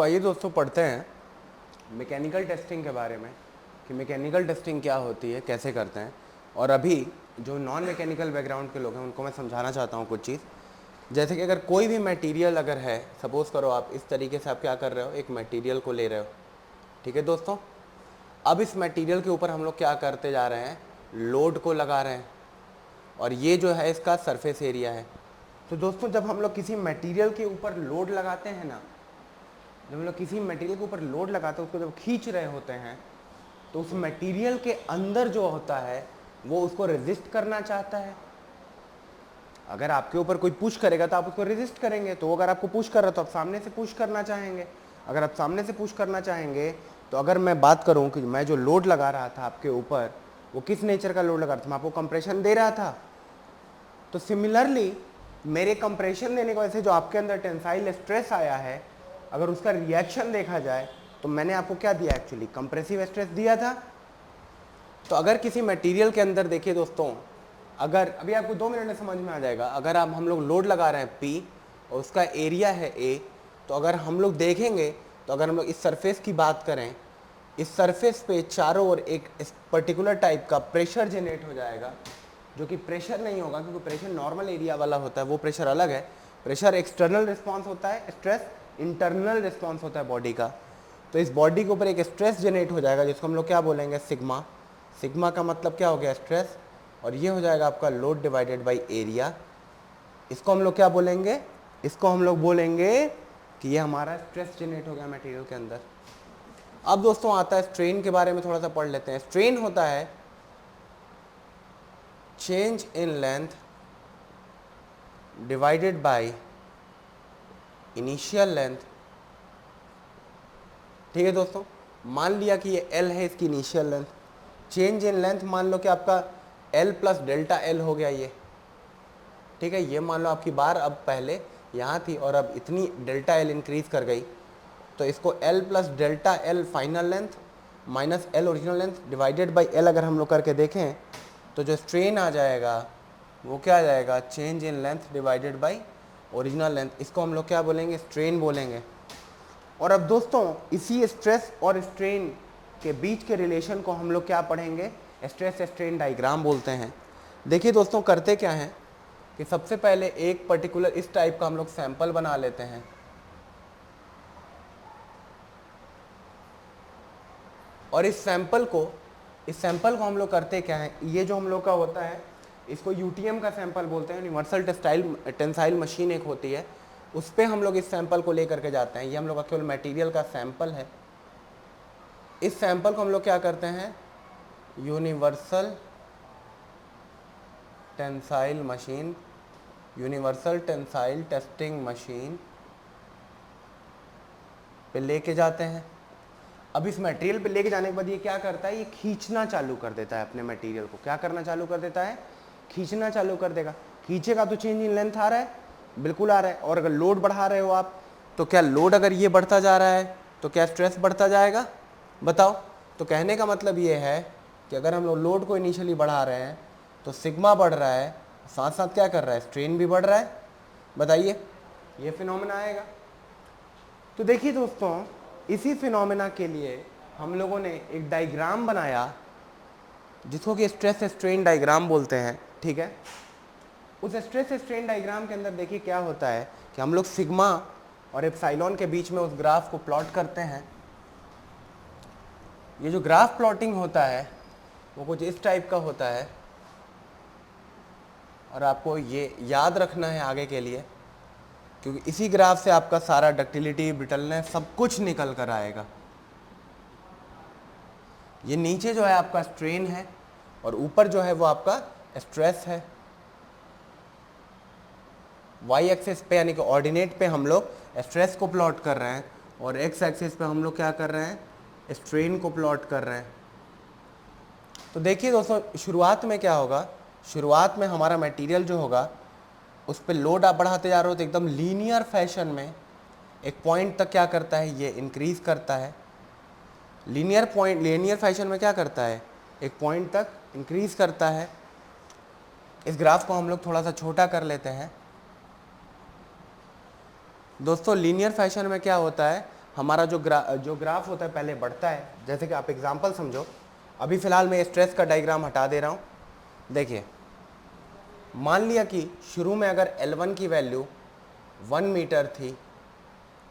आइए दोस्तों पढ़ते हैं मैकेनिकल टेस्टिंग के बारे में कि मैकेनिकल टेस्टिंग क्या होती है, कैसे करते हैं। और अभी जो नॉन मैकेनिकल बैकग्राउंड के लोग हैं उनको मैं समझाना चाहता हूँ कुछ चीज़। जैसे कि अगर कोई भी मटेरियल अगर है, सपोज़ करो आप इस तरीके से आप क्या कर रहे हो, एक मटेरियल को ले रहे हो, ठीक है दोस्तों। अब इस मटेरियल के ऊपर हम लोग क्या करते जा रहे हैं, लोड को लगा रहे हैं, और ये जो है इसका सरफेस एरिया है। तो दोस्तों जब हम लोग किसी मटेरियल के ऊपर लोड लगाते हैं ना, जब हम लोग किसी मटेरियल के ऊपर लोड लगाते हैं, उसको जब खींच रहे होते हैं, तो उस मटेरियल के अंदर जो होता है वो उसको रेजिस्ट करना चाहता है। अगर आपके ऊपर कोई पुश करेगा तो आप उसको रेजिस्ट करेंगे। तो अगर आपको पुश कर रहा है तो आप सामने से पुश करना चाहेंगे। अगर आप सामने से पुश करना चाहेंगे तो अगर मैं बात करूं कि मैं जो लोड लगा रहा था आपके ऊपर, वो किस नेचर का लोड लगा रहा था, मैं आपको कंप्रेशन दे रहा था। तो सिमिलरली मेरे कंप्रेशन देने की वजह से जो आपके अंदर टेंसाइल स्ट्रेस आया है, अगर उसका रिएक्शन देखा जाए तो मैंने आपको क्या दिया, एक्चुअली कंप्रेसिव स्ट्रेस दिया था। तो अगर किसी मटेरियल के अंदर देखिए दोस्तों, अगर अभी आपको 2 मिनट में समझ में आ जाएगा, अगर हम लोग लोड लगा रहे हैं P और उसका एरिया है A, तो अगर हम लोग देखेंगे तो अगर हम लोग इस सरफेस की बात करें, इस सरफेस पे चारों ओर एक पर्टिकुलर टाइप का प्रेशर जनरेट हो जाएगा, जो कि प्रेशर नहीं होगा, क्योंकि प्रेशर नॉर्मल एरिया वाला होता है, वो प्रेशर अलग है। प्रेशर एक्सटर्नल रिस्पॉन्स होता है, स्ट्रेस इंटरनल रिस्पॉन्स होता है बॉडी का। तो इस बॉडी के ऊपर एक स्ट्रेस जनरेट हो जाएगा, जिसको हम लोग क्या बोलेंगे, सिग्मा। सिग्मा का मतलब क्या हो गया, स्ट्रेस, और ये हो जाएगा आपका लोड डिवाइडेड बाई एरिया। इसको हम लोग क्या बोलेंगे, इसको हम लोग बोलेंगे कि ये हमारा स्ट्रेस जनरेट हो गया मटेरियल के अंदर। अब दोस्तों आता है स्ट्रेन के बारे में, थोड़ा सा पढ़ लेते हैं। स्ट्रेन होता है change in length divided by initial length. ठीक है दोस्तों, मान लिया कि ये L है, इसकी initial length. Change in length मान लो कि आपका L प्लस डेल्टा L हो गया ये, ठीक है। ये मान लो आपकी बार अब पहले यहाँ थी और अब इतनी डेल्टा L इंक्रीज कर गई, तो इसको L plus delta L final length minus L original length divided by L अगर हम लोग करके देखें तो जो स्ट्रेन आ जाएगा वो क्या आ जाएगा, change in length divided by original length. इसको हम लोग क्या बोलेंगे, स्ट्रेन बोलेंगे। और अब दोस्तों इसी स्ट्रेस और स्ट्रेन के बीच के रिलेशन को हम लोग क्या पढ़ेंगे, स्ट्रेस स्ट्रेन डायग्राम बोलते हैं। देखिए दोस्तों करते क्या हैं कि सबसे पहले एक पर्टिकुलर इस टाइप का हम लोग सैंपल बना लेते हैं, और इस सैंपल को हम लोग करते क्या है, ये जो हम लोग का होता है इसको यूटीएम का सैंपल बोलते हैं, यूनिवर्सल टेंसाइल मशीन एक होती है, उस पर हम लोग इस सैंपल को लेकर के जाते हैं। ये हम लोग का केवल मटेरियल का सैंपल है। इस सैंपल को हम लोग क्या करते हैं, universal tensile machine, universal tensile testing machine पे लेके जाते हैं। अब इस मटेरियल पे लेके जाने के बाद ये क्या करता है, ये खींचना चालू कर देता है अपने मटेरियल को। क्या करना चालू कर देता है, खींचना चालू कर देगा। खींचेगा तो चेंज इन लेंथ आ रहा है, बिल्कुल आ रहा है। और अगर लोड बढ़ा रहे हो आप, तो क्या लोड अगर ये बढ़ता जा रहा है तो क्या स्ट्रेस बढ़ता जाएगा, बताओ। तो कहने का मतलब ये है कि अगर हम लोग लोड को इनिशियली बढ़ा रहे हैं तो सिग्मा बढ़ रहा है, साथ साथ क्या कर रहा है, स्ट्रेन भी बढ़ रहा है। बताइए, ये फिनोमेना आएगा। तो देखिए दोस्तों, इसी फिनोमेना के लिए हम लोगों ने एक डायग्राम बनाया जिसको कि स्ट्रेस स्ट्रेन डायग्राम बोलते हैं, ठीक है। उस स्ट्रेस स्ट्रेन डायग्राम के अंदर देखिए क्या होता है कि हम लोग सिग्मा और एप्सिलॉन के बीच में उस ग्राफ को प्लॉट करते हैं। ये जो ग्राफ प्लॉटिंग होता है वो कुछ इस टाइप का होता है, और आपको ये याद रखना है आगे के लिए, क्योंकि इसी ग्राफ से आपका सारा डक्टिलिटी, ब्रिटलनेस सब कुछ निकल कर आएगा। ये नीचे जो है आपका स्ट्रेन है और ऊपर जो है वो आपका स्ट्रेस है। वाई एक्सिस पे यानी कि ऑर्डिनेट पे हम लोग स्ट्रेस को प्लॉट कर रहे हैं, और एक्स एक्सिस पे हम लोग क्या कर रहे हैं, स्ट्रेन को प्लॉट कर रहे हैं। तो देखिए दोस्तों, शुरुआत में क्या होगा, शुरुआत में हमारा मटेरियल जो होगा उस पर लोड आप बढ़ाते जा रहे हो तो एकदम लीनियर फैशन में एक पॉइंट तक क्या करता है, ये इंक्रीज करता है। लीनियर फैशन में क्या करता है, एक पॉइंट तक इंक्रीज करता है। इस ग्राफ को हम लोग थोड़ा सा छोटा कर लेते हैं। दोस्तों लीनियर फैशन में क्या होता है, हमारा जो ग्राफ होता है पहले बढ़ता है। जैसे कि आप एग्जांपल समझो, अभी फ़िलहाल मैं स्ट्रेस का डायग्राम हटा दे रहा हूँ। देखिए, मान लिया कि शुरू में अगर L1 की वैल्यू 1 मीटर थी,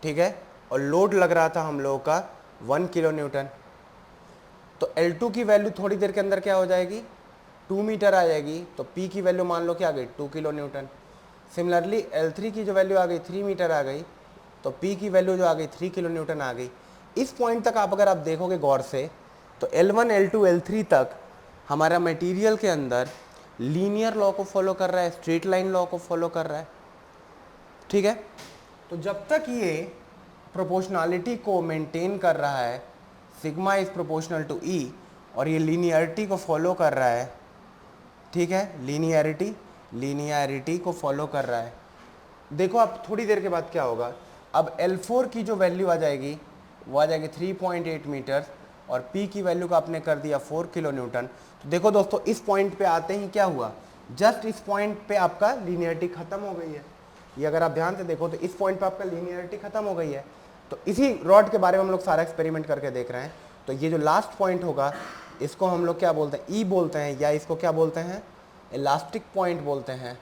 ठीक है, और लोड लग रहा था हम लोगों का 1 किलो न्यूटन, तो L2 की वैल्यू थोड़ी देर के अंदर क्या हो जाएगी, 2 मीटर आ जाएगी। तो P की वैल्यू मान लो क्या आ गई, 2 किलो न्यूटन। सिमिलरली L3 की जो वैल्यू आ गई 3 मीटर आ गई, तो P की वैल्यू जो आ गई 3 किलो न्यूटन आ गई। इस पॉइंट तक आप अगर आप देखोगे गौर से, तो L1 L2 L3 तक हमारा मटेरियल के अंदर लीनियर लॉ को फॉलो कर रहा है, स्ट्रेट लाइन लॉ को फॉलो कर रहा है, ठीक है। तो जब तक ये प्रोपोर्शनैलिटी को मेंटेन कर रहा है, sigma is proportional to E, और ये लीनियरिटी को फॉलो कर रहा है, ठीक है, लीनियरिटी को फॉलो कर रहा है। देखो अब थोड़ी देर के बाद क्या होगा, अब L4 की जो वैल्यू आ जाएगी वो आ जाएगी 3.8 मीटर, और P की वैल्यू को आपने कर दिया 4 किलो न्यूटन। तो देखो दोस्तों, इस पॉइंट पे आते ही क्या हुआ, जस्ट इस पॉइंट पे आपका लीनियरिटी खत्म हो गई है। ये अगर आप ध्यान से देखो तो इस पॉइंट पे आपका लीनियरिटी खत्म हो गई है। तो इसी रॉड के बारे में हम लोग सारा एक्सपेरिमेंट करके देख रहे हैं। तो ये जो लास्ट पॉइंट होगा, इसको हम लोग क्या बोलते हैं, ई बोलते हैं, या इसको क्या बोलते हैं, इलास्टिक पॉइंट बोलते हैं।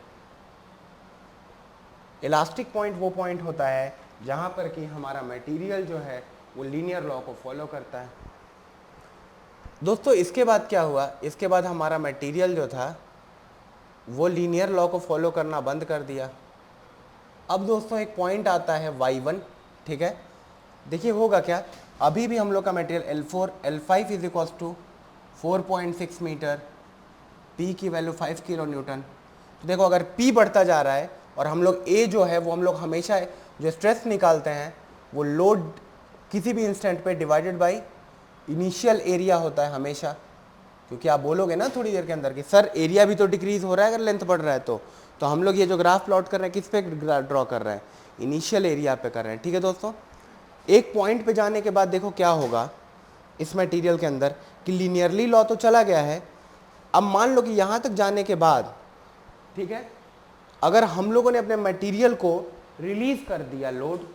इलास्टिक पॉइंट वो पॉइंट होता है जहाँ पर कि हमारा मटेरियल जो है वो लीनियर लॉ को फॉलो करता है। दोस्तों इसके बाद क्या हुआ, इसके बाद हमारा मटेरियल जो था वो लीनियर लॉ को फॉलो करना बंद कर दिया। अब दोस्तों एक पॉइंट आता है y1, ठीक है। देखिए होगा क्या, अभी भी हम लोग का material L4 L5 is equals to 4.6 metre, P की वैल्यू 5 किलो न्यूटन। तो देखो अगर P बढ़ता जा रहा है और हम लोग A जो है वो हम लोग हमेशा जो स्ट्रेस निकालते हैं वो लोड किसी भी इंस्टेंट पे डिवाइडेड बाय इनिशियल एरिया होता है हमेशा। क्योंकि आप बोलोगे ना थोड़ी देर के अंदर कि सर एरिया भी तो डिक्रीज हो रहा है अगर लेंथ बढ़ रहा है तो हम लोग ये जो ग्राफ प्लॉट कर रहे हैं किस पे ड्रॉ कर रहे हैं, इनिशियल एरिया पे कर रहे हैं, ठीक है दोस्तों। एक पॉइंट पे जाने के बाद देखो क्या होगा इस मटेरियल के अंदर कि लीनियरली लॉ तो चला गया है। अब मान लो कि यहाँ तक जाने के बाद, ठीक है, अगर हम लोगों ने अपने मटेरियल को रिलीज कर दिया लोड,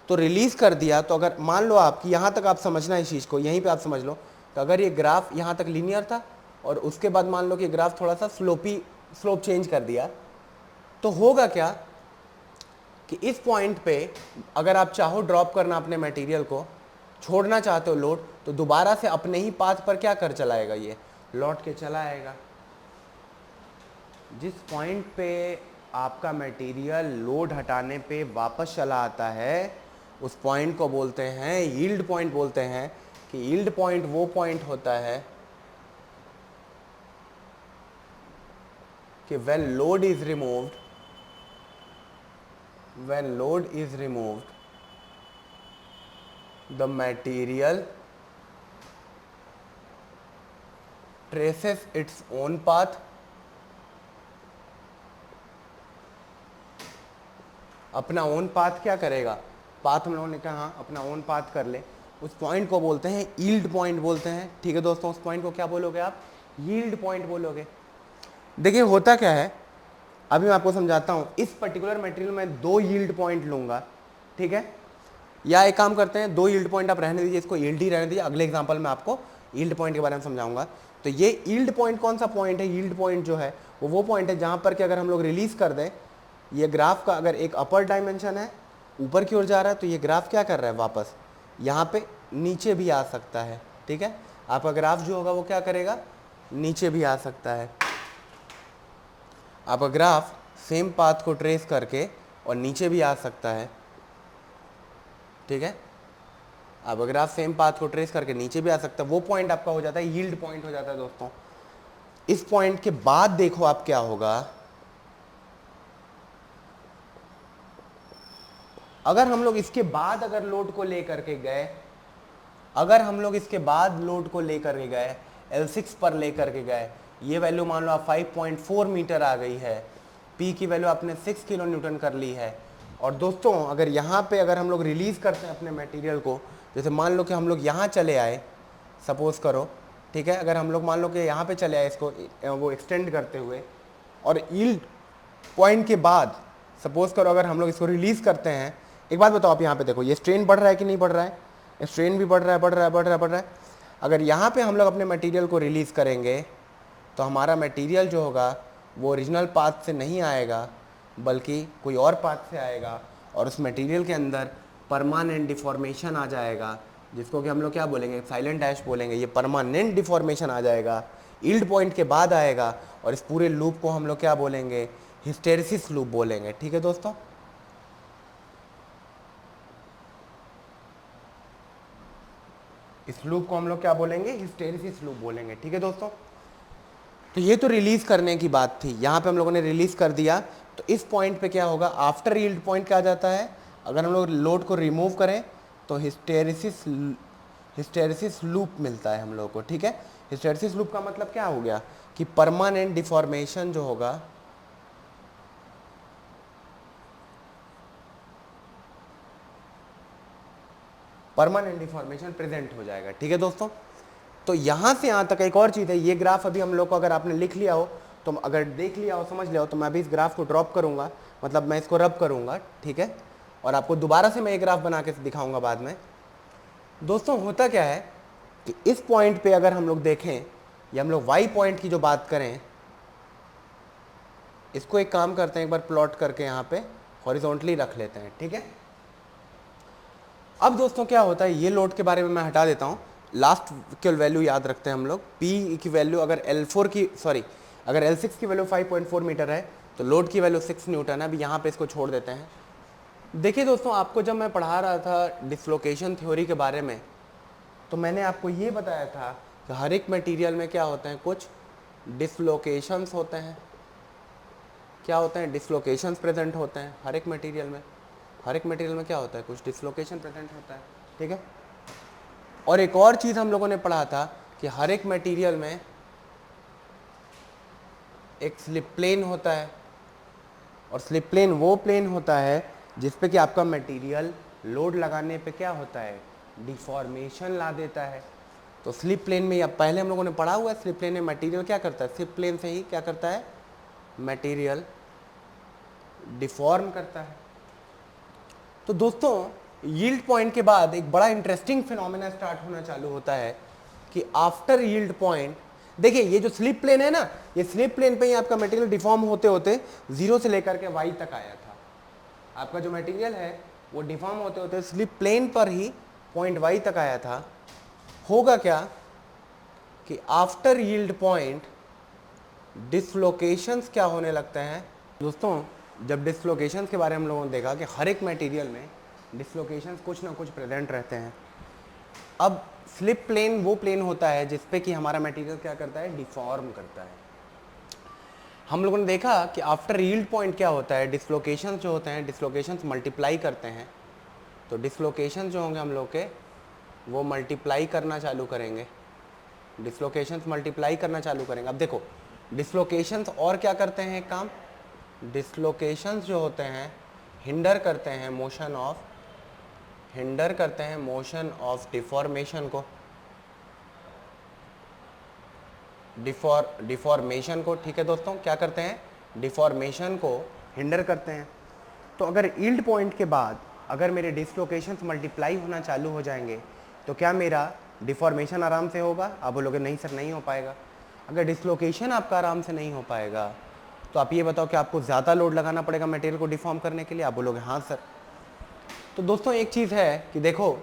तो रिलीज कर दिया, तो अगर मान लो आप कि यहाँ तक आप समझना इस चीज़ को, यहीं पे आप समझ लो, तो अगर ये ग्राफ यहाँ तक लीनियर था और उसके बाद मान लो कि ग्राफ थोड़ा सा स्लोप चेंज कर दिया, तो होगा क्या कि इस पॉइंट पे अगर आप चाहो ड्रॉप करना अपने मटेरियल को, छोड़ना चाहते हो लोड, तो दोबारा से अपने ही पाथ पर क्या कर चलाएगा, ये लौट के चला आएगा। जिस पॉइंट पे आपका मटेरियल लोड हटाने पे वापस चला आता है उस पॉइंट को बोलते हैं यील्ड पॉइंट बोलते हैं। कि यील्ड पॉइंट वो पॉइंट होता है कि when load is removed the material traces its own path, अपना ओन पाथ क्या करेगा, पाथ हम लोगों ने कहा हाँ अपना ओन पाथ कर ले, उस पॉइंट को बोलते हैं यील्ड पॉइंट बोलते हैं, ठीक है दोस्तों। उस पॉइंट को क्या बोलोगे आप, यील्ड पॉइंट बोलोगे। देखिए होता क्या है, अभी मैं आपको समझाता हूँ। इस पर्टिकुलर मटेरियल में 2 यील्ड पॉइंट लूंगा, ठीक है, या एक काम करते हैं 2 यील्ड पॉइंट आप रहने दीजिए, इसको यील्ड ही रहने दीजिए, अगले एग्जाम्पल में आपको यील्ड पॉइंट के बारे में समझाऊंगा। तो ये यील्ड पॉइंट कौन सा पॉइंट है, यील्ड पॉइंट जो है वो पॉइंट है जहाँ पर कि अगर हम लोग रिलीज कर दें, ये ग्राफ का अगर एक अपर डायमेंशन है ऊपर की ओर जा रहा है, तो ये ग्राफ क्या कर रहा है, वापस यहाँ पे नीचे भी आ सकता है, ठीक है। आपका ग्राफ जो होगा वो क्या करेगा, नीचे भी आ सकता है। आपका ग्राफ सेम पाथ को ट्रेस करके और नीचे भी आ सकता है, ठीक है। आपका ग्राफ सेम पाथ को ट्रेस करके नीचे भी आ सकता है, वो पॉइंट आपका हो जाता है यील्ड पॉइंट हो जाता है दोस्तों। इस पॉइंट के बाद देखो आप क्या होगा, अगर हम लोग इसके बाद अगर लोड को लेकर के गए, अगर हम लोग इसके बाद लोड को लेकर के गए L6 पर लेकर के गए, ये वैल्यू मान लो आप 5.4 मीटर आ गई है, P की वैल्यू आपने 6 किलो न्यूटन कर ली है। और दोस्तों अगर यहाँ पे अगर हम लोग रिलीज करते हैं अपने मटेरियल को, जैसे मान लो कि हम लोग यहाँ चले आए, सपोज करो, ठीक है, अगर हम लोग मान लो कि यहाँ पे चले आए इसको वो एक्सटेंड करते हुए, और यील्ड पॉइंट के बाद सपोज करो अगर हम लोग इसको रिलीज करते हैं एक बात बताओ आप यहाँ पे देखो, ये स्ट्रेन बढ़ रहा है कि नहीं बढ़ रहा है? स्ट्रेन भी बढ़ रहा है, बढ़ रहा है, बढ़ रहा है, बढ़ रहा है। अगर यहाँ पे हम लोग अपने मटेरियल को रिलीज़ करेंगे तो हमारा मटेरियल जो होगा वो ओरिजिनल पाथ से नहीं आएगा, बल्कि कोई और पाथ से आएगा, और उस मटेरियल के अंदर परमानेंट डिफॉर्मेशन आ जाएगा, जिसको कि हम लोग क्या बोलेंगे, साइलेंट डैश बोलेंगे। ये परमानेंट डिफॉर्मेशन आ जाएगा, यील्ड पॉइंट के बाद आएगा, और इस पूरे लूप को हम लोग क्या बोलेंगे, हिस्टेरिसिस लूप बोलेंगे। ठीक है दोस्तों, इस लूप को हम लोग क्या बोलेंगे, हिस्टेरिसिस लूप बोलेंगे। ठीक है दोस्तों, तो ये तो रिलीज करने की बात थी, यहाँ पे हम लोगों ने रिलीज कर दिया। तो इस पॉइंट पे क्या होगा, आफ्टर यील्ड पॉइंट क्या आ जाता है, अगर हम लोग लोड को रिमूव करें तो हिस्टेरिसिस लूप मिलता है हम लोगों को। ठीक है, हिस्टेरिसिस लूप का मतलब क्या हो गया कि परमानेंट डिफॉर्मेशन जो होगा, परमानेंट डिफॉर्मेशन प्रेजेंट हो जाएगा। ठीक है दोस्तों, तो यहाँ से यहाँ तक एक और चीज़ है, ये ग्राफ अभी हम लोग को अगर आपने लिख लिया हो, तो अगर देख लिया हो, समझ लिया हो, तो मैं अभी इस ग्राफ को ड्रॉप करूँगा, मतलब मैं इसको रब करूँगा। ठीक है, और आपको दोबारा से मैं ये ग्राफ बना के दिखाऊँगा बाद में। दोस्तों होता क्या है कि इस पॉइंट पे अगर हम लोग देखें, या हम लोग वाई पॉइंट की जो बात करें, इसको एक काम करते हैं, एक बार प्लॉट करके यहाँ पे हॉरिजॉन्टली रख लेते हैं। ठीक है, अब दोस्तों क्या होता है, ये लोड के बारे में मैं हटा देता हूँ, लास्ट की वैल्यू याद रखते हैं हम लोग। P की वैल्यू अगर अगर L6 की वैल्यू 5.4 मीटर है तो लोड की वैल्यू 6 न्यूटन है। अभी यहाँ पे इसको छोड़ देते हैं। देखिए दोस्तों, आपको जब मैं पढ़ा रहा था डिसलोकेशन थ्योरी के बारे में, तो मैंने आपको ये बताया था कि हर एक मटेरियल में क्या होते हैं, कुछ डिसलोकेशंस होते हैं। क्या होते हैं, डिसलोकेशंस प्रेजेंट होते हैं हर एक मटेरियल में। हर एक मटेरियल में क्या होता है, कुछ डिसलोकेशन प्रेजेंट होता है। ठीक है, और एक और चीज़ हम लोगों ने पढ़ा था कि हर एक मटेरियल में एक स्लिप प्लेन होता है, और स्लिप प्लेन वो प्लेन होता है जिस पे कि आपका मटेरियल लोड लगाने पे क्या होता है, डिफॉर्मेशन ला देता है। तो स्लिप प्लेन में, या पहले हम लोगों ने पढ़ा हुआ है, स्लिप प्लेन में मटेरियल क्या करता है, स्लिप प्लेन से ही क्या करता है, मटेरियल डिफॉर्म करता है। तो दोस्तों यील्ड पॉइंट के बाद एक बड़ा इंटरेस्टिंग फिनोमेना स्टार्ट होना चालू होता है कि आफ्टर यील्ड पॉइंट, देखिए ये जो स्लिप प्लेन है ना, ये स्लिप प्लेन पे ही आपका मटेरियल डिफॉर्म होते होते 0 से लेकर के y तक आया था। आपका जो मटेरियल है वो डिफॉर्म होते होते स्लिप प्लेन पर ही पॉइंट y तक आया था। होगा क्या कि आफ्टर यील्ड पॉइंट डिसलोकेशंस क्या होने लगते हैं दोस्तों। जब डिसलोकेशंस के बारे में हम लोगों ने देखा कि हर एक मटेरियल में डिसलोकेशंस कुछ ना कुछ प्रेजेंट रहते हैं। अब स्लिप प्लेन वो प्लेन होता है जिसपे कि हमारा मटेरियल क्या करता है, डिफॉर्म करता है। हम लोगों ने देखा कि आफ्टर यील्ड पॉइंट क्या होता है, डिसलोकेशंस जो होते हैं, डिसलोकेशंस मल्टीप्लाई करते हैं। तो डिसलोकेशंस जो होंगे हम लोग के, वो मल्टीप्लाई करना चालू करेंगे, डिसलोकेशंस मल्टीप्लाई करना चालू करेंगे। अब देखो डिसलोकेशंस और क्या करते हैं, एक काम, डिसलोकेशंस जो होते हैं हिंडर करते हैं मोशन ऑफ डिफॉर्मेशन को, डिफॉर्मेशन को। ठीक है दोस्तों, क्या करते हैं, डिफॉर्मेशन को हिंडर करते हैं। तो अगर यील्ड पॉइंट के बाद अगर मेरे डिसलोकेशंस मल्टीप्लाई होना चालू हो जाएंगे तो क्या मेरा डिफॉर्मेशन आराम से होगा? आप बोलोगे नहीं सर नहीं हो पाएगा। अगर डिसलोकेशन आपका आराम से नहीं हो पाएगा तो आप ये बताओ कि आपको ज़्यादा लोड लगाना पड़ेगा मटेरियल को डिफॉर्म करने के लिए? आप बोलोगे हाँ सर। तो दोस्तों एक चीज़ है कि देखो,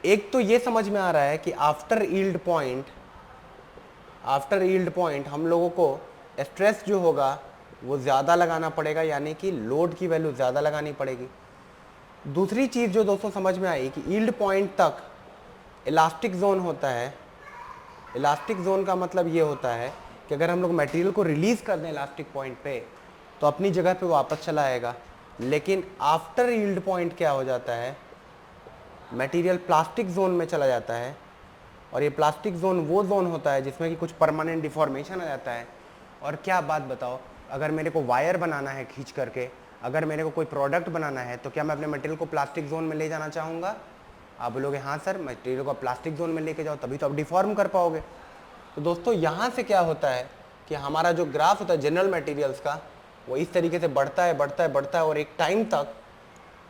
एक तो ये समझ में आ रहा है कि आफ्टर यील्ड पॉइंट हम लोगों को स्ट्रेस जो होगा वो ज़्यादा लगाना पड़ेगा, यानी कि लोड की वैल्यू ज़्यादा लगानी पड़ेगी। दूसरी चीज़ जो दोस्तों समझ में आई कि यील्ड पॉइंट तक इलास्टिक जोन होता है। इलास्टिक जोन का मतलब ये होता है कि अगर हम लोग मटेरियल को रिलीज़ कर दें इलास्टिक पॉइंट पे तो अपनी जगह पे वापस चला आएगा। लेकिन आफ्टर यील्ड पॉइंट क्या हो जाता है, मटेरियल प्लास्टिक जोन में चला जाता है, और ये प्लास्टिक जोन वो जोन होता है जिसमें कि कुछ परमानेंट डिफॉर्मेशन आ जाता है। और क्या बात बताओ, अगर मेरे को वायर बनाना है खींच करके, अगर मेरे को कोई प्रोडक्ट बनाना है, तो क्या मैं अपने मटेरियल को प्लास्टिक जोन में ले जाना चाहूँगा? आप बोलोगे हाँ सर, मटेरियल को प्लास्टिक जोन में लेके जाओ तभी तो आप डिफॉर्म कर पाओगे। तो दोस्तों यहाँ से क्या होता है कि हमारा जो ग्राफ होता है जनरल मटेरियल्स का, वो इस तरीके से बढ़ता है और एक टाइम तक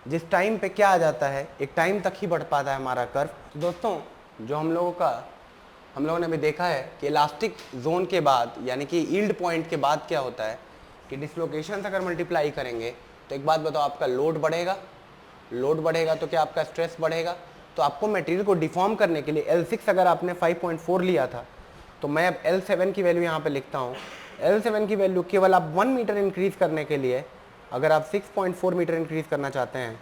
जिस टाइम पे क्या आ जाता है, एक टाइम तक ही बढ़ पाता है हमारा कर्व। दोस्तों जो हम लोगों ने भी देखा है कि इलास्टिक जोन के बाद यानी कि यील्ड पॉइंट के बाद क्या होता है कि डिसलोकेशन अगर मल्टीप्लाई करेंगे तो एक बात बताओ, आपका लोड बढ़ेगा तो क्या आपका स्ट्रेस बढ़ेगा। तो आपको मटेरियल को डिफॉर्म करने के लिए L6 अगर आपने 5.4 लिया था तो मैं अब L7 की वैल्यू यहाँ पे लिखता हूँ। L7 की वैल्यू केवल आप 1 मीटर इंक्रीज करने के लिए, अगर आप 6.4 मीटर इंक्रीज करना चाहते हैं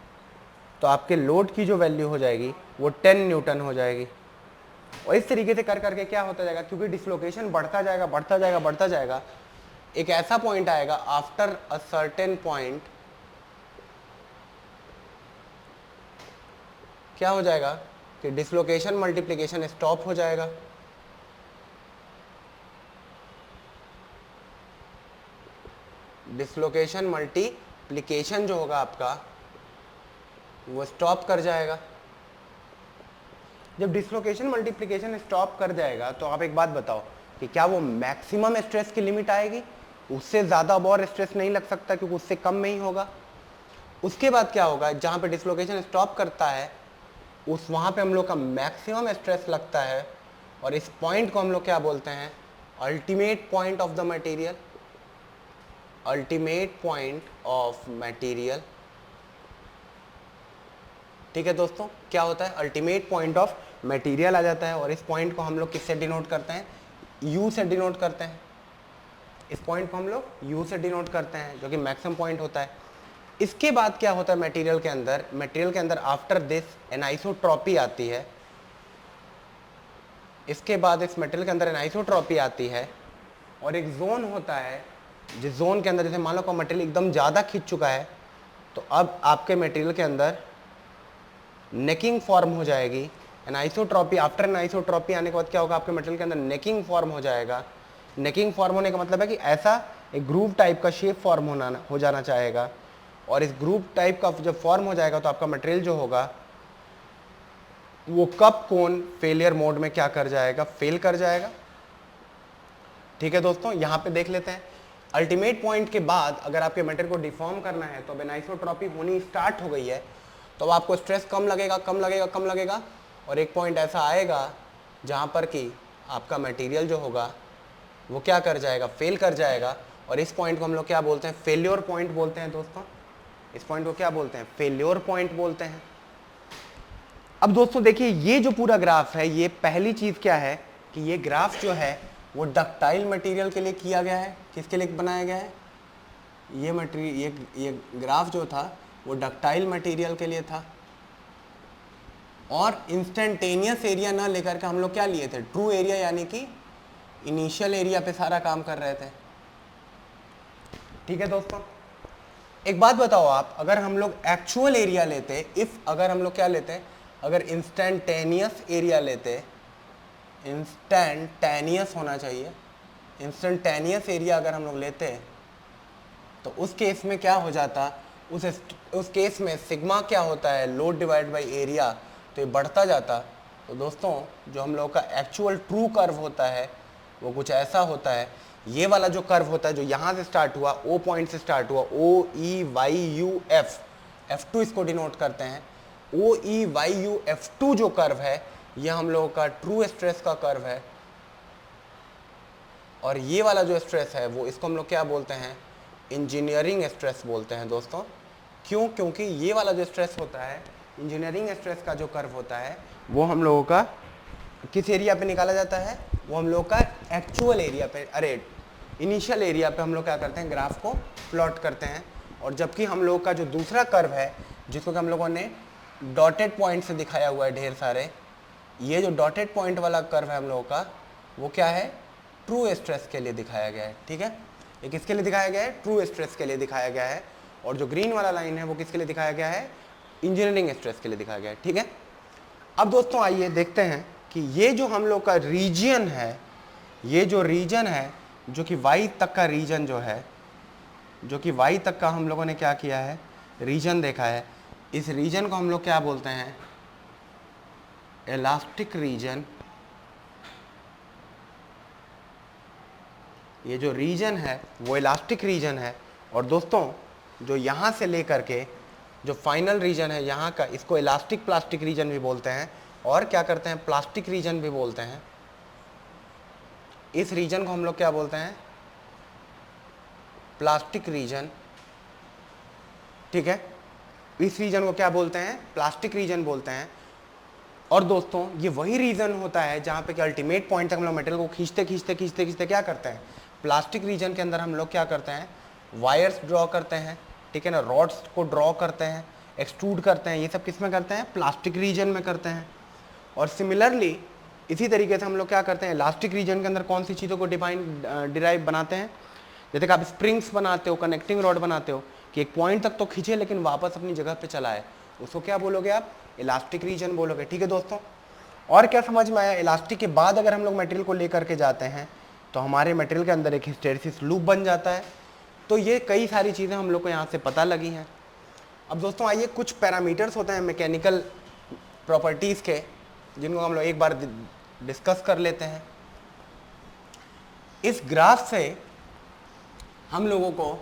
तो आपके लोड की जो वैल्यू हो जाएगी वो 10 न्यूटन हो जाएगी। और इस तरीके से कर करके क्या होता जाएगा, क्योंकि डिसलोकेशन बढ़ता जाएगा, एक ऐसा पॉइंट आएगा आफ्टर अ सर्टेन पॉइंट क्या हो जाएगा कि डिसलोकेशन मल्टीप्लिकेशन स्टॉप हो जाएगा। डिसलोकेशन मल्टीप्लिकेशन जो होगा आपका वो स्टॉप कर जाएगा। जब डिसलोकेशन मल्टीप्लिकेशन स्टॉप कर जाएगा तो आप एक बात बताओ कि क्या वो मैक्सिमम स्ट्रेस की लिमिट आएगी, उससे ज़्यादा और स्ट्रेस नहीं लग सकता क्योंकि उससे कम में ही होगा। उसके बाद क्या होगा, जहाँ पे डिसलोकेशन स्टॉप करता है उस वहाँ पे हम लोग का मैक्सिमम स्ट्रेस लगता है और इस पॉइंट को हम लोग क्या बोलते हैं, ultimate point of the material. Ultimate point of material, ठीक है दोस्तों। क्या होता है, अल्टीमेट पॉइंट ऑफ मटेरियल आ जाता है और इस पॉइंट को हम लोग किससे डिनोट करते हैं, U से डिनोट करते हैं। इस पॉइंट को हम लोग U से डिनोट करते हैं जो कि मैक्सिमम पॉइंट होता है। इसके बाद क्या होता है मटेरियल के अंदर आफ्टर दिस एनाइसोट्रॉपी आती है। इसके बाद इस मटेरियल के अंदर एनाइसोट्रॉपी आती है और एक जोन होता है जिस जोन के अंदर, जैसे मान लो कोई मटेरियल एकदम ज़्यादा खींच चुका है तो अब आपके मटेरियल के अंदर नेकिंग फॉर्म हो जाएगी। एनाइसोट्रॉपी, आफ्टर एनाइसोट्रॉपी आने के बाद क्या होगा, आपके मटेरियल के अंदर नेकिंग फॉर्म हो जाएगा। नेकिंग फॉर्म होने का मतलब है कि ऐसा एक ग्रूव टाइप का शेप फॉर्म हो जाना चाहेगा और इस ग्रूव टाइप का जब फॉर्म हो जाएगा तो आपका मटेरियल जो होगा वो कप कोन फेलियर मोड में क्या कर जाएगा, फेल कर जाएगा। ठीक है दोस्तों, यहाँ पे देख लेते हैं अल्टीमेट पॉइंट के बाद अगर आपके मटेरियल को डिफॉर्म करना है तो अब एनाइसोट्रॉपी होनी स्टार्ट हो गई है तो आपको स्ट्रेस कम लगेगा और एक पॉइंट ऐसा आएगा जहाँ पर कि आपका मटेरियल जो होगा वो क्या कर जाएगा, फेल कर जाएगा और इस पॉइंट को हम लोग क्या बोलते हैं, फेल्योर पॉइंट बोलते हैं दोस्तों। इस पॉइंट को क्या बोलते हैं, फेल्योर पॉइंट बोलते हैं। अब दोस्तों देखिए ये जो पूरा ग्राफ है, ये पहली चीज़ क्या है कि ये ग्राफ जो है वो डक्टाइल मटेरियल के लिए किया गया है। किसके लिए बनाया गया है, ये मटेरियल, ये ग्राफ जो था वो डक्टाइल मटेरियल के लिए था और इंस्टेंटेनियस एरिया ना लेकर के हम लोग क्या लिए थे, ट्रू एरिया यानी कि इनिशियल एरिया पे सारा काम कर रहे थे। ठीक है दोस्तों, एक बात बताओ आप, अगर हम लोग एक्चुअल एरिया लेते, अगर हम लोग क्या लेते, अगर इंस्टेंटेनियस एरिया लेते, इंस्टेंटेनियस होना चाहिए, इंस्टेंटेनियस एरिया अगर हम लोग लेते तो उस केस में क्या हो जाता, उस केस में सिग्मा क्या होता है, लोड डिवाइड बाई एरिया, तो ये बढ़ता जाता। तो दोस्तों जो हम लोग का एक्चुअल ट्रू कर्व होता है वो कुछ ऐसा होता है। ये वाला जो कर्व होता है जो यहाँ से स्टार्ट हुआ, O पॉइंट से स्टार्ट हुआ, OEYUF, F2 इसको डिनोट करते हैं। OEYUF2 जो कर्व है ये हम लोगों का ट्रू स्ट्रेस का कर्व है और ये वाला जो स्ट्रेस है वो इसको हम लोग क्या बोलते हैं, इंजीनियरिंग स्ट्रेस बोलते हैं दोस्तों। क्यों, क्योंकि ये वाला जो स्ट्रेस होता है, इंजीनियरिंग स्ट्रेस का जो कर्व होता है वो हम लोगों का किस एरिया पे निकाला जाता है, वो हम लोग का एक्चुअल एरिया पे, इनिशियल एरिया पे हम लोग क्या करते हैं, ग्राफ को प्लॉट करते हैं। और जबकि हम लोग का जो दूसरा कर्व है जिसको हम लोगों ने डॉटेड पॉइंट से दिखाया हुआ है ढेर सारे, ये जो डॉटेड पॉइंट वाला कर्व है हम लोगों का वो क्या है, ट्रू स्ट्रेस के लिए दिखाया गया है। ठीक है, ये किसके लिए दिखाया गया है, ट्रू स्ट्रेस के लिए दिखाया गया है और जो ग्रीन वाला लाइन है वो किसके लिए दिखाया गया है, इंजीनियरिंग स्ट्रेस के लिए दिखाया गया है। ठीक है, अब दोस्तों आइए देखते हैं कि ये जो हम लोग का रीजन है, ये जो रीजन है जो कि y तक का रीजन जो है, जो कि y तक का हम लोगों ने क्या किया है, रीजन देखा है, इस रीजन को हम लोग क्या बोलते हैं, इलास्टिक रीजन। ये जो रीजन है वो इलास्टिक रीजन है और दोस्तों जो यहाँ से लेकर के जो फाइनल रीजन है यहाँ का, इसको इलास्टिक प्लास्टिक रीजन भी बोलते हैं, और क्या करते हैं, प्लास्टिक रीजन भी बोलते हैं। इस रीजन को हम लोग क्या बोलते हैं, प्लास्टिक रीजन, ठीक है। इस रीजन को क्या बोलते हैं, प्लास्टिक रीजन बोलते हैं। और दोस्तों ये वही रीजन होता है जहाँ पे कि अल्टीमेट पॉइंट तक हम लोग मटेरियल को खींचते खींचते खींचते खींचते क्या करते हैं, प्लास्टिक रीजन के अंदर हम लोग क्या करते हैं, वायर्स ड्रॉ करते हैं, ठीक है ना, रॉड्स को ड्रॉ करते हैं, एक्सट्रूड करते हैं, ये सब किस में करते हैं, प्लास्टिक रीजन में करते हैं। और सिमिलरली इसी तरीके से हम लोग क्या करते हैं, इलास्टिक रीजन के अंदर कौन सी चीज़ों को डिराइव बनाते हैं, जैसे कि आप स्प्रिंग्स बनाते हो, कनेक्टिंग रॉड बनाते हो, कि एक पॉइंट तक तो खींचे लेकिन वापस अपनी जगह पे चला है, उसको क्या बोलोगे आप, इलास्टिक रीजन बोलोगे, ठीक है दोस्तों। और क्या समझ में आया, इलास्टिक के बाद अगर हम लोग मटेरियल को लेकर के जाते हैं तो हमारे मटेरियल के अंदर एक हिस्टेरेसिस लूप बन जाता है। तो ये कई सारी चीज़ें हम लोग को यहाँ से पता लगी हैं। अब दोस्तों आइए कुछ पैरामीटर्स होते हैं मैकेनिकल प्रॉपर्टीज़ के, जिनको हम लोग एक बार डिस्कस कर लेते हैं। इस ग्राफ से हम लोगों को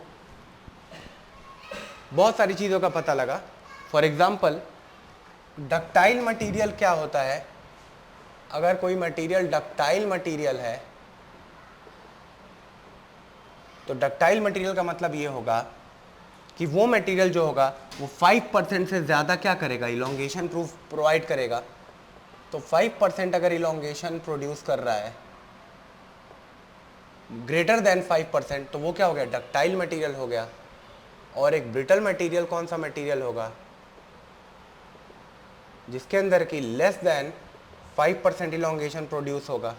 बहुत सारी चीज़ों का पता लगा। फॉर एग्जाम्पल डक्टाइल मटेरियल क्या होता है, अगर कोई मटेरियल डक्टाइल मटेरियल है तो डक्टाइल मटेरियल का मतलब ये होगा कि वो मटेरियल जो होगा वो 5% से ज़्यादा क्या करेगा, इलोंगेशन प्रूफ प्रोवाइड करेगा। तो 5% अगर इलोंगेशन प्रोड्यूस कर रहा है, ग्रेटर देन 5%, तो वो क्या हो गया, डक्टाइल मटेरियल हो गया। और एक ब्रिटल मटेरियल कौन सा मटेरियल होगा, जिसके अंदर की लेस देन 5% इलोंगेशन प्रोड्यूस होगा।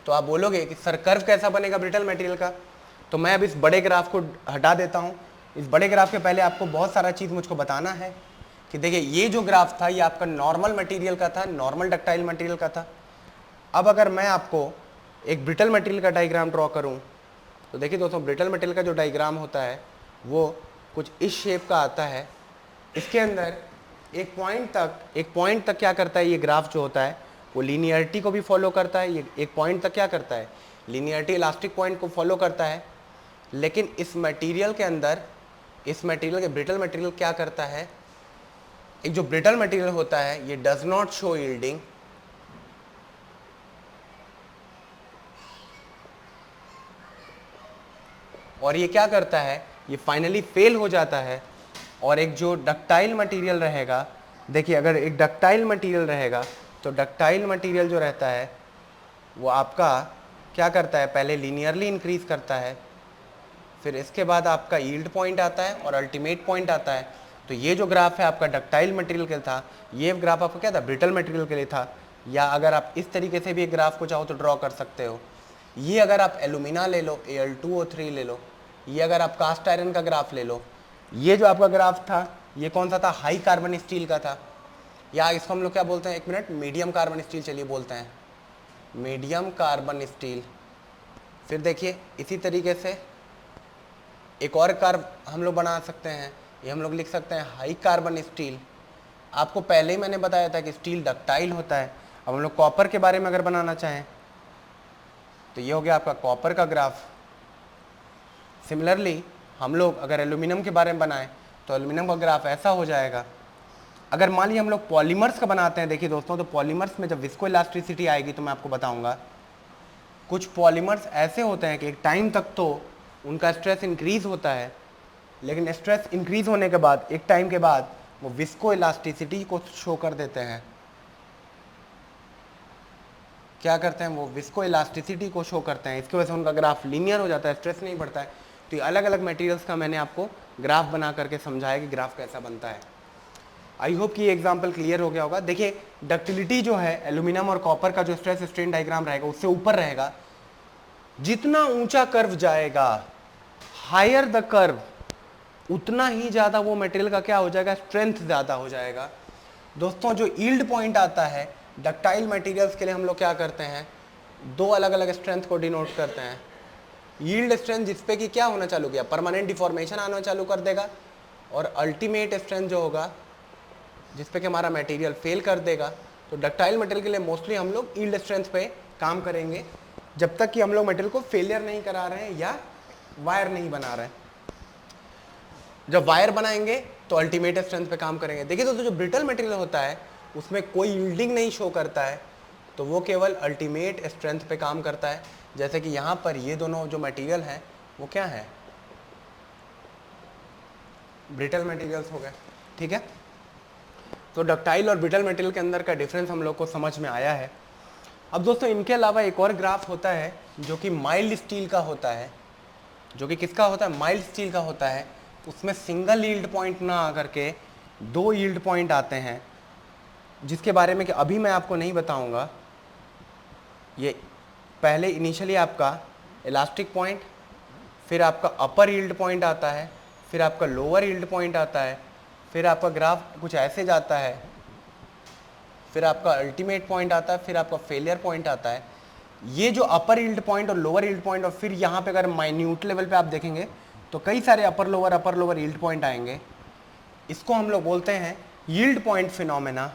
तो आप बोलोगे कि सर कर्व कैसा बनेगा ब्रिटल मटेरियल का, तो मैं अब इस बड़े ग्राफ को हटा देता हूँ। इस बड़े ग्राफ के पहले आपको बहुत सारा चीज़ मुझको बताना है कि देखिए ये जो ग्राफ था ये आपका नॉर्मल मटेरियल का था, नॉर्मल डक्टाइल मटेरियल का था। अब अगर मैं आपको एक ब्रिटल मटेरियल का डायग्राम ड्रॉ करूँ तो देखिए दोस्तों, ब्रिटल मटेरियल का जो डायग्राम होता है वो कुछ इस शेप का आता है। इसके अंदर एक पॉइंट तक क्या करता है, ये ग्राफ जो होता है वो लीनियरिटी को भी फॉलो करता है। ये एक पॉइंट तक क्या करता है, लीनियरिटी इलास्टिक पॉइंट को फॉलो करता है। लेकिन इस मटेरियल के अंदर, इस मटेरियल के ब्रिटल मटेरियल क्या करता है, एक जो ब्रिटल मटेरियल होता है ये डज नॉट शो यील्डिंग, और ये क्या करता है, ये फाइनली फेल हो जाता है। और एक जो डक्टाइल मटेरियल रहेगा, देखिए अगर एक डक्टाइल मटेरियल रहेगा तो डक्टाइल मटेरियल जो रहता है वो आपका क्या करता है, पहले लीनियरली इंक्रीज करता है, फिर इसके बाद आपका यील्ड पॉइंट आता है और अल्टीमेट पॉइंट आता है। तो ये जो ग्राफ है आपका डक्टाइल मटेरियल के लिए था, ये ग्राफ आपका क्या था, ब्रिटल मटेरियल के लिए था। या अगर आप इस तरीके से भी एक ग्राफ को चाहो तो ड्रॉ कर सकते हो। ये अगर आप एलुमिना ले लो, Al2O3 ले लो, ये अगर आप कास्ट आयरन का ग्राफ ले लो, ये जो आपका ग्राफ था ये कौन सा था, हाई कार्बन स्टील का था, या इसको हम लोग क्या बोलते हैं, एक मिनट, मीडियम कार्बन स्टील चलिए बोलते हैं, मीडियम कार्बन स्टील। फिर देखिए इसी तरीके से एक और कर्व हम लोग बना सकते हैं, ये हम लोग लिख सकते हैं हाई कार्बन स्टील। आपको पहले ही मैंने बताया था कि स्टील डक्टाइल होता है। अब हम लोग कॉपर के बारे में अगर बनाना चाहें तो ये हो गया आपका कॉपर का ग्राफ। सिमिलरली हम लोग अगर एल्यूमिनियम के बारे में बनाएं तो एल्यूमिनियम का ग्राफ ऐसा हो जाएगा। अगर मान लीजिए हम लोग पॉलीमर्स का बनाते हैं, देखिए दोस्तों, तो पॉलीमर्स में जब विस्को इलास्टिसिटी आएगी तो मैं आपको बताऊंगा। कुछ पॉलीमर्स ऐसे होते हैं कि एक टाइम तक तो उनका स्ट्रेस इंक्रीज होता है, लेकिन स्ट्रेस इंक्रीज होने के बाद एक टाइम के बाद वो विस्को इलास्टिसिटी को शो कर देते हैं। क्या करते हैं, वो विस्को इलास्टिसिटी को शो करते हैं। इसकी वजह से उनका ग्राफ लीनियर हो जाता है, स्ट्रेस नहीं बढ़ता है। तो ये अलग अलग मटेरियल्स का मैंने आपको ग्राफ बना करके समझाया कि ग्राफ कैसा बनता है। आई होप कि ये एग्जाम्पल क्लियर हो गया होगा। देखिए डक्टिलिटी जो है एल्यूमिनियम और कॉपर का जो स्ट्रेस स्ट्रेन डायग्राम रहेगा उससे ऊपर रहेगा। जितना ऊंचा कर्व जाएगा, हायर द कर्व, उतना ही ज़्यादा वो मटेरियल का क्या हो जाएगा, स्ट्रेंथ ज़्यादा हो जाएगा। दोस्तों जो यील्ड पॉइंट आता है डक्टाइल मटेरियल्स के लिए हम लोग क्या करते हैं, दो अलग अलग स्ट्रेंथ को डिनोट करते हैं। यील्ड स्ट्रेंथ जिसपे कि क्या होना चालू किया, परमानेंट डिफॉर्मेशन आना चालू कर देगा, और अल्टीमेट स्ट्रेंथ जो होगा जिसपे कि हमारा मटेरियल फेल कर देगा। तो डक्टाइल मटेरियल के लिए मोस्टली हम लोग यील्ड स्ट्रेंथ पे काम करेंगे जब तक कि हम लोग मटेरियल को फेलियर नहीं करा रहे हैं या वायर नहीं बना रहे हैं। जब वायर बनाएंगे तो अल्टीमेट स्ट्रेंथ पे काम करेंगे। देखिए दोस्तों, जो ब्रिटल मटेरियल होता है उसमें कोई यील्डिंग नहीं शो करता है, तो वो केवल अल्टीमेट स्ट्रेंथ पे काम करता है। जैसे कि यहाँ पर ये दोनों जो मटेरियल हैं वो क्या है, ब्रिटल मटेरियल्स हो गए। ठीक है, तो डक्टाइल और ब्रिटल मटेरियल के अंदर का डिफरेंस हम लोग को समझ में आया है। अब दोस्तों इनके अलावा एक और ग्राफ होता है जो कि माइल्ड स्टील का होता है, जो कि किसका होता है, माइल्ड स्टील का होता है। उसमें सिंगल यील्ड पॉइंट ना आकर के 2 यील्ड पॉइंट आते हैं, जिसके बारे में कि अभी मैं आपको नहीं बताऊंगा। ये पहले इनिशियली आपका इलास्टिक पॉइंट, फिर आपका अपर यील्ड पॉइंट आता है, फिर आपका लोअर यील्ड पॉइंट आता है, फिर आपका ग्राफ कुछ ऐसे जाता है, फिर आपका अल्टीमेट पॉइंट आता है, फिर आपका फेलियर पॉइंट आता है। ये जो अपर यील्ड पॉइंट और लोअर यील्ड पॉइंट, और फिर यहाँ पे अगर माइन्यूट लेवल पे आप देखेंगे तो कई सारे अपर लोअर यील्ड पॉइंट आएंगे। इसको हम लोग बोलते हैं yield point phenomena.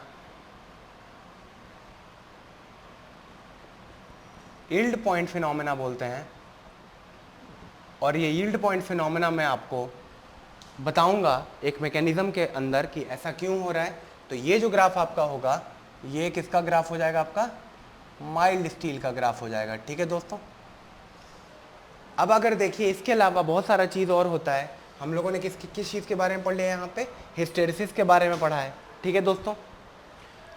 Yield point phenomena बोलते हैं। और ये यील्ड पॉइंट फिनोमेना मैं आपको बताऊंगा एक मैकेनिज्म के अंदर कि ऐसा क्यों हो रहा है। तो ये जो ग्राफ आपका होगा, ये किसका ग्राफ हो जाएगा, आपका माइल्ड स्टील का ग्राफ हो जाएगा। ठीक है दोस्तों, अब अगर देखिए इसके अलावा बहुत सारा चीज़ और होता है। हम लोगों ने किस चीज़ के बारे में पढ़ लिया है, यहाँ पे हिस्टेरेसिस के बारे में पढ़ा है। ठीक है दोस्तों,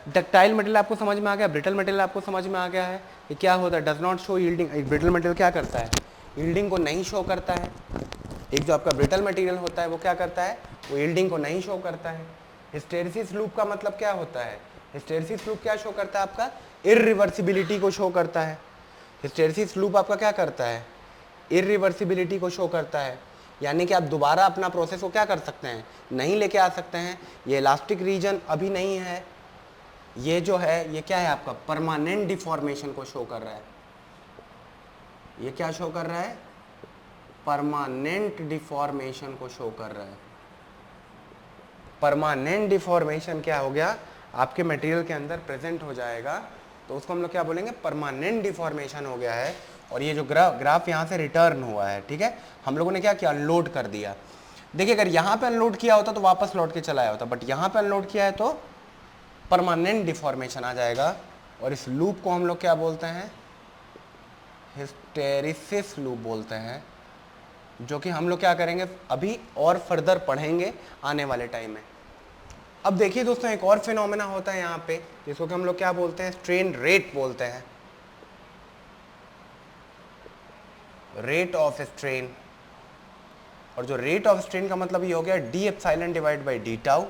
डक्टाइल मटेरियल आपको समझ में आ गया, ब्रिटल मटेरियल आपको समझ में आ गया है कि क्या होता है, डज नॉट शो यील्डिंग। एक ब्रिटल मटेरियल क्या करता है, यील्डिंग को नहीं शो करता है। एक जो आपका ब्रिटल मटेरियल होता है वो क्या करता है, वो यील्डिंग को नहीं शो करता है। हिस्टेरेसिस लूप का मतलब क्या होता है, हिस्टेरेसिस लूप क्या शो करता है, आपका इररिवर्सिबिलिटी को शो करता है। हिस्टेरेसिस लूप आपका क्या करता है, इररिवर्सिबिलिटी को शो करता है, यानी कि आप दोबारा अपना प्रोसेस को क्या कर सकते हैं, नहीं लेके आ सकते हैं। ये इलास्टिक रीजन अभी नहीं है, ये जो है ये क्या है, आपका परमानेंट डिफॉर्मेशन को शो कर रहा है। ये क्या शो कर रहा है, परमानेंट डिफॉर्मेशन को शो कर रहा है। परमानेंट डिफॉर्मेशन क्या हो गया, आपके मटेरियल के अंदर प्रेजेंट हो जाएगा, तो उसको हम लोग क्या बोलेंगे, परमानेंट डिफॉर्मेशन हो गया है। और ये जो ग्राफ यहाँ से रिटर्न हुआ है, ठीक है, हम लोगों ने क्या किया, अनलोड कर दिया। देखिए अगर यहाँ पे अनलोड किया होता तो वापस लौट के चला आया होता, बट यहाँ पे अनलोड किया है तो परमानेंट डिफॉर्मेशन आ जाएगा। और इस लूप को हम लोग क्या बोलते हैं, हिस्टेरिसिस लूप बोलते हैं, जो कि हम लोग क्या करेंगे अभी और फर्दर पढ़ेंगे आने वाले टाइम में। अब देखिए दोस्तों, एक और फिनोमेना होता है यहाँ पे, जिसको कि हम लोग क्या बोलते हैं, स्ट्रेन रेट बोलते हैं, रेट ऑफ स्ट्रेन। और जो रेट ऑफ स्ट्रेन का मतलब ये हो गया D epsilon divide by D tau,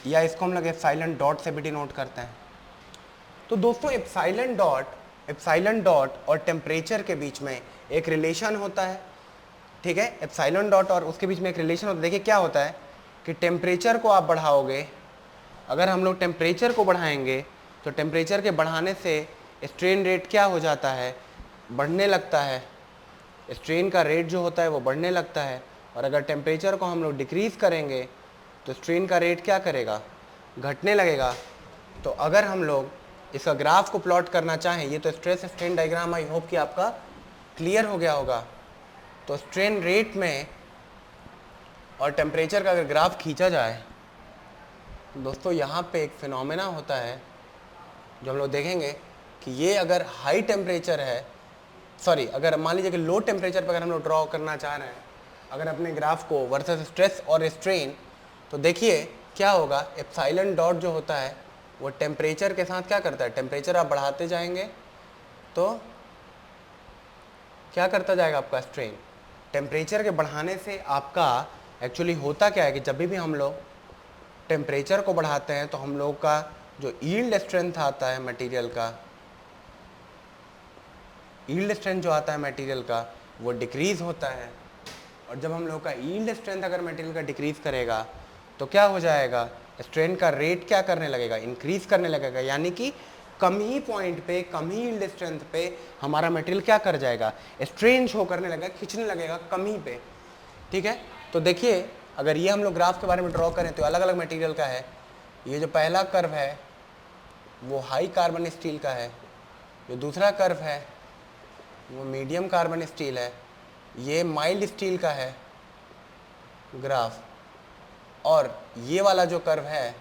या इसको हम लोग एप्सिलॉन डॉट से भी डिनोट करते हैं। तो दोस्तों एप्सिलॉन डॉट और टेम्परेचर के बीच में एक रिलेशन होता है। ठीक है, एप्सिलॉन डॉट और उसके बीच में एक रिलेशन होता है। देखिए क्या होता है कि टेम्परेचर को आप बढ़ाओगे, अगर हम लोग टेम्परेचर को बढ़ाएंगे तो टेम्परेचर के बढ़ाने से स्ट्रेन रेट क्या हो जाता है, बढ़ने लगता है। स्ट्रेन का रेट जो होता है वो बढ़ने लगता है। और अगर टेम्परेचर को हम लोग डिक्रीज़ करेंगे तो स्ट्रेन का रेट क्या करेगा, घटने लगेगा। तो अगर हम लोग इसका ग्राफ को प्लॉट करना चाहें, ये तो stress strain diagram, I hope कि आपका क्लियर हो गया होगा। तो स्ट्रेन रेट में और टेम्परेचर का अगर ग्राफ खींचा जाए, दोस्तों यहाँ पे एक फिनोमेना होता है जो हम लोग देखेंगे कि ये अगर हाई टेम्परेचर है, सॉरी अगर मान लीजिए कि लो टेम्परेचर पर अगर हम लोग ड्रॉ करना चाह रहे हैं अगर अपने ग्राफ को वर्सेस स्ट्रेस और स्ट्रेन, तो देखिए क्या होगा, एप्सिलॉन डॉट जो होता है वो टेम्परेचर के साथ क्या करता है, टेम्परेचर आप बढ़ाते जाएंगे तो क्या करता जाएगा आपका स्ट्रेन। टेम्परेचर के बढ़ाने से आपका एक्चुअली होता क्या है कि जब भी हम लोग टेम्परेचर को बढ़ाते हैं तो हम लोग का जो यील्ड स्ट्रेंथ आता है मटेरियल का, यील्ड स्ट्रेंथ जो आता है मटेरियल का वो डिक्रीज़ होता है। और जब हम लोग का यील्ड स्ट्रेंथ अगर मटेरियल का डिक्रीज़ करेगा तो क्या हो जाएगा, स्ट्रेन का रेट क्या करने लगेगा, इंक्रीज़ करने लगेगा। यानी कि कम ही पॉइंट पे, कम ही यील्ड स्ट्रेंथ पे हमारा मटेरियल क्या कर जाएगा, स्ट्रेन शो करने लगेगा, खींचने लगेगा कम ही पे। ठीक है, तो देखिए अगर ये हम लोग ग्राफ के बारे में ड्रॉ करें तो अलग अलग मटेरियल का है। ये जो पहला कर्व है वो हाई कार्बन स्टील का है, जो दूसरा कर्व है वो मीडियम कार्बन स्टील है, ये माइल्ड स्टील का है ग्राफ, और ये वाला जो कर्व है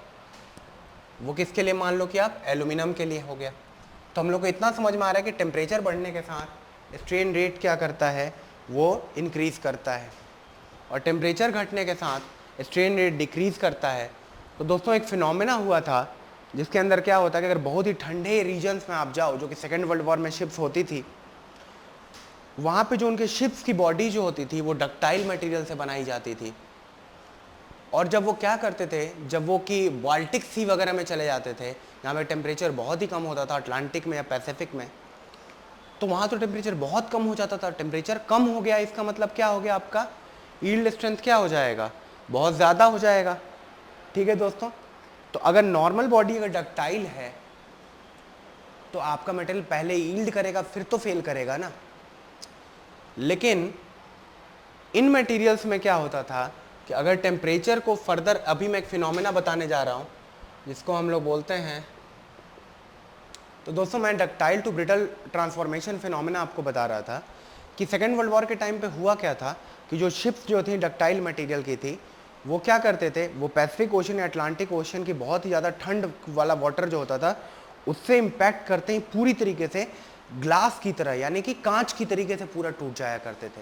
वो किसके लिए मान लो कि आप एल्यूमिनियम के लिए हो गया। तो हम लोग को इतना समझ में आ रहा है कि टेम्परेचर बढ़ने के साथ स्ट्रेन रेट क्या करता है, वो इंक्रीज़ करता है, और टेम्परेचर घटने के साथ स्ट्रेन रेट डिक्रीज़ करता है। तो दोस्तों एक फिनोमेना हुआ था जिसके अंदर क्या होता है कि अगर बहुत ही ठंडे रीजन्स में आप जाओ, जो कि सेकेंड वर्ल्ड वॉर में शिप्स होती थी, वहाँ पे जो उनके शिप्स की बॉडी जो होती थी वो डक्टाइल मटेरियल से बनाई जाती थी। और जब वो क्या करते थे, जब वो कि बाल्टिक सी वगैरह में चले जाते थे, यहाँ पे टेम्परेचर बहुत ही कम होता था, अटलांटिक में या पैसिफिक में, तो वहाँ तो टेम्परेचर बहुत कम हो जाता था। टेम्परेचर कम हो गया, इसका मतलब क्या हो गया, आपका यील्ड स्ट्रेंथ क्या हो जाएगा, बहुत ज़्यादा हो जाएगा। ठीक है दोस्तों, तो अगर नॉर्मल बॉडी अगर डक्टाइल है तो आपका मटेरियल पहले यील्ड करेगा, फिर तो फेल करेगा ना। लेकिन इन मटेरियल्स में क्या होता था कि अगर टेम्परेचर को फर्दर, अभी मैं एक फिनोमेना बताने जा रहा हूँ जिसको हम लोग बोलते हैं, तो दोस्तों मैं ductile to brittle transformation phenomena आपको बता रहा था कि सेकेंड वर्ल्ड वॉर के टाइम पे हुआ क्या था कि जो शिप्स जो थी डक्टाइल मटेरियल की थी, वो क्या करते थे, वो पैसिफिक ओशन या अटलांटिक ओशन की बहुत ही ज़्यादा ठंड वाला वाटर जो होता था उससे इम्पैक्ट करते ही पूरी तरीके से ग्लास की तरह, यानी कि कांच की तरीके से पूरा टूट जाया करते थे।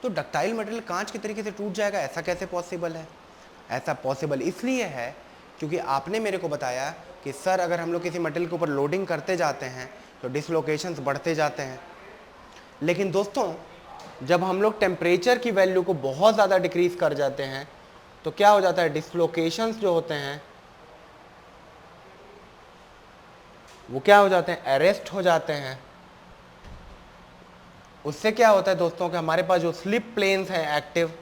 तो डक्टाइल मटेरियल कांच के तरीके से टूट जाएगा, ऐसा कैसे पॉसिबल है? ऐसा पॉसिबल इसलिए है क्योंकि आपने मेरे को बताया कि सर अगर हम लोग किसी मटेरियल के ऊपर लोडिंग करते जाते हैं तो डिसलोकेशंस बढ़ते जाते हैं। लेकिन दोस्तों जब हम लोग टेम्परेचर की वैल्यू को बहुत ज़्यादा डिक्रीज कर जाते हैं तो क्या हो जाता है, डिसलोकेशंस जो होते हैं वो क्या हो जाते हैं, अरेस्ट हो जाते हैं। उससे क्या होता है दोस्तों कि हमारे पास जो स्लिप प्लेन्स हैं, एक्टिव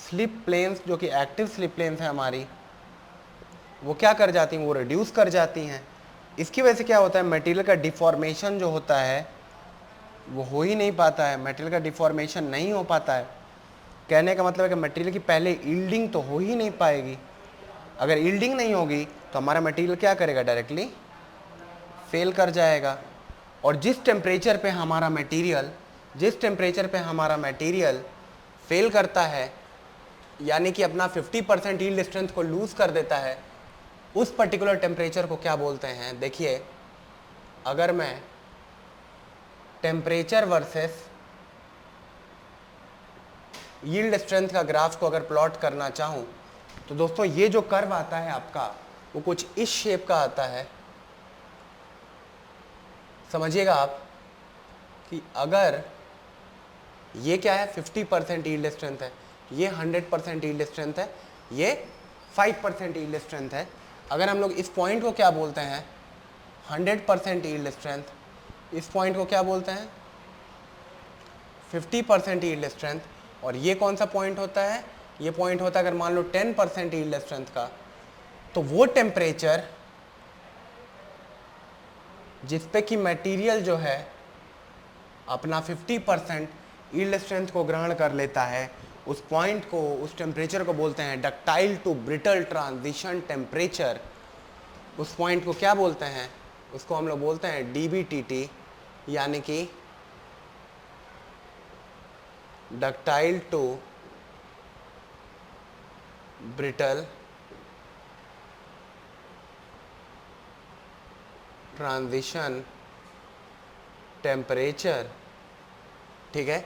स्लिप प्लेन्स, जो कि एक्टिव स्लिप प्लेन्स हैं हमारी, वो क्या कर जाती हैं, वो रिड्यूस कर जाती हैं। इसकी वजह से क्या होता है, मटेरियल का डिफॉर्मेशन जो होता है वो हो ही नहीं पाता है, मटेरियल का डिफॉर्मेशन नहीं हो पाता है। कहने का मतलब है कि मटेरियल की पहले यील्डिंग तो हो ही नहीं पाएगी। अगर यील्डिंग नहीं होगी तो हमारा मटेरियल क्या करेगा, डायरेक्टली फेल कर जाएगा। और जिस टेम्परेचर पे हमारा मटेरियल फेल करता है, यानी कि अपना 50% यील्ड स्ट्रेंथ को लूज कर देता है, उस पर्टिकुलर टेम्परेचर को क्या बोलते हैं, देखिए अगर मैं टेम्परेचर वर्सेस यील्ड स्ट्रेंथ का ग्राफ को अगर प्लॉट करना चाहूं तो दोस्तों ये जो कर्व आता है आपका वो कुछ इस शेप का आता है। समझिएगा आप कि अगर ये क्या है, 50% यील्ड स्ट्रेंथ है, ये 100% यील्ड स्ट्रेंथ है, ये 5% यील्ड स्ट्रेंथ है। अगर हम लोग इस पॉइंट को क्या बोलते हैं, 100% यील्ड स्ट्रेंथ, इस पॉइंट को क्या बोलते हैं, 50% यील्ड स्ट्रेंथ, और ये कौन सा पॉइंट होता है, ये पॉइंट होता है अगर मान लो 10% यील्ड स्ट्रेंथ का, तो वो टेम्परेचर जिसपे कि मटेरियल जो है अपना 50% यील्ड स्ट्रेंथ को ग्रहण कर लेता है, उस पॉइंट को, उस टेम्परेचर को बोलते हैं ductile to brittle transition temperature. उस पॉइंट को क्या बोलते हैं, उसको हम लोग बोलते हैं DBTT, यानी कि ductile to brittle transition temperature. ठीक है,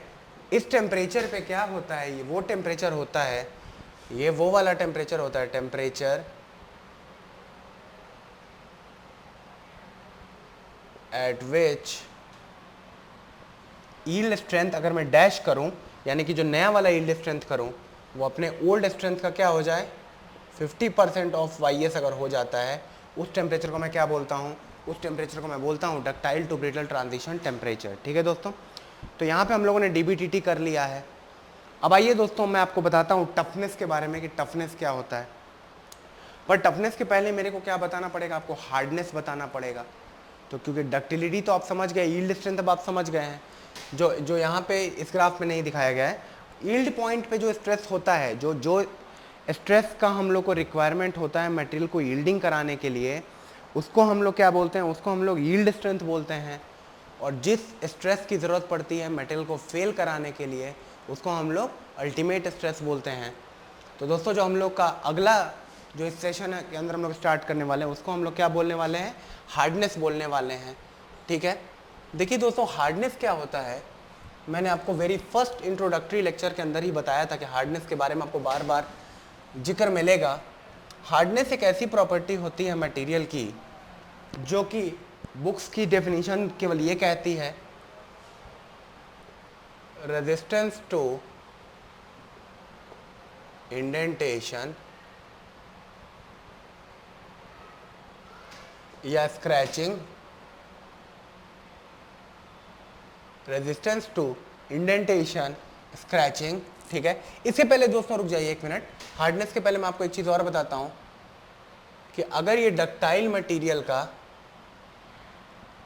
इस टेम्परेचर पे क्या होता है, ये वो टेम्परेचर होता है, ये वो वाला टेम्परेचर होता है, temperature at which yield strength, अगर मैं डैश करूं, यानी कि जो नया वाला यील्ड स्ट्रेंथ करूं वो अपने ओल्ड स्ट्रेंथ का क्या हो जाए, 50% ऑफ YS अगर हो जाता है, उस टेम्परेचर को मैं क्या बोलता हूं, उस टेम्परेचर को मैं बोलता हूं ductile to brittle transition temperature. ठीक है दोस्तों, तो यहाँ पे हम लोगों ने DBTT कर लिया है। अब आइए दोस्तों मैं आपको बताता हूँ टफनेस के बारे में कि टफनेस क्या होता है। पर टफनेस के पहले मेरे को क्या बताना पड़ेगा, आपको हार्डनेस बताना पड़ेगा। तो क्योंकि डक्टिलिटी तो आप समझ गए, यील्ड स्ट्रेंथ अब आप समझ गए हैं, जो यहाँ पे इस ग्राफ में नहीं दिखाया गया है, यील्ड पॉइंट पे जो स्ट्रेस होता है, जो स्ट्रेस का हम लोग को रिक्वायरमेंट होता है मटेरियल को यील्डिंग कराने के लिए, उसको हम लोग क्या बोलते हैं, उसको हम लोग यील्ड स्ट्रेंथ बोलते हैं। और जिस स्ट्रेस की ज़रूरत पड़ती है मटेरियल को फेल कराने के लिए, उसको हम लोग अल्टीमेट स्ट्रेस बोलते हैं। तो दोस्तों जो हम लोग का अगला जो इस सेशन के अंदर हम लोग स्टार्ट करने वाले हैं उसको हम लोग क्या बोलने वाले हैं, हार्डनेस बोलने वाले हैं। ठीक है, देखिए दोस्तों हार्डनेस क्या होता है, मैंने आपको वेरी फर्स्ट इंट्रोडक्टरी लेक्चर के अंदर ही बताया था कि हार्डनेस के बारे में आपको बार बार जिक्र मिलेगा। हार्डनेस एक ऐसी प्रॉपर्टी होती है मटेरियल की जो कि बुक्स की डेफिनेशन केवल ये कहती है रेजिस्टेंस टू इंडेंटेशन या scratching, resistance to indentation scratching. ठीक है, इससे पहले दोस्तों रुक जाइए एक मिनट, हार्डनेस के पहले मैं आपको एक चीज़ और बताता हूं कि अगर ये डक्टाइल मटेरियल का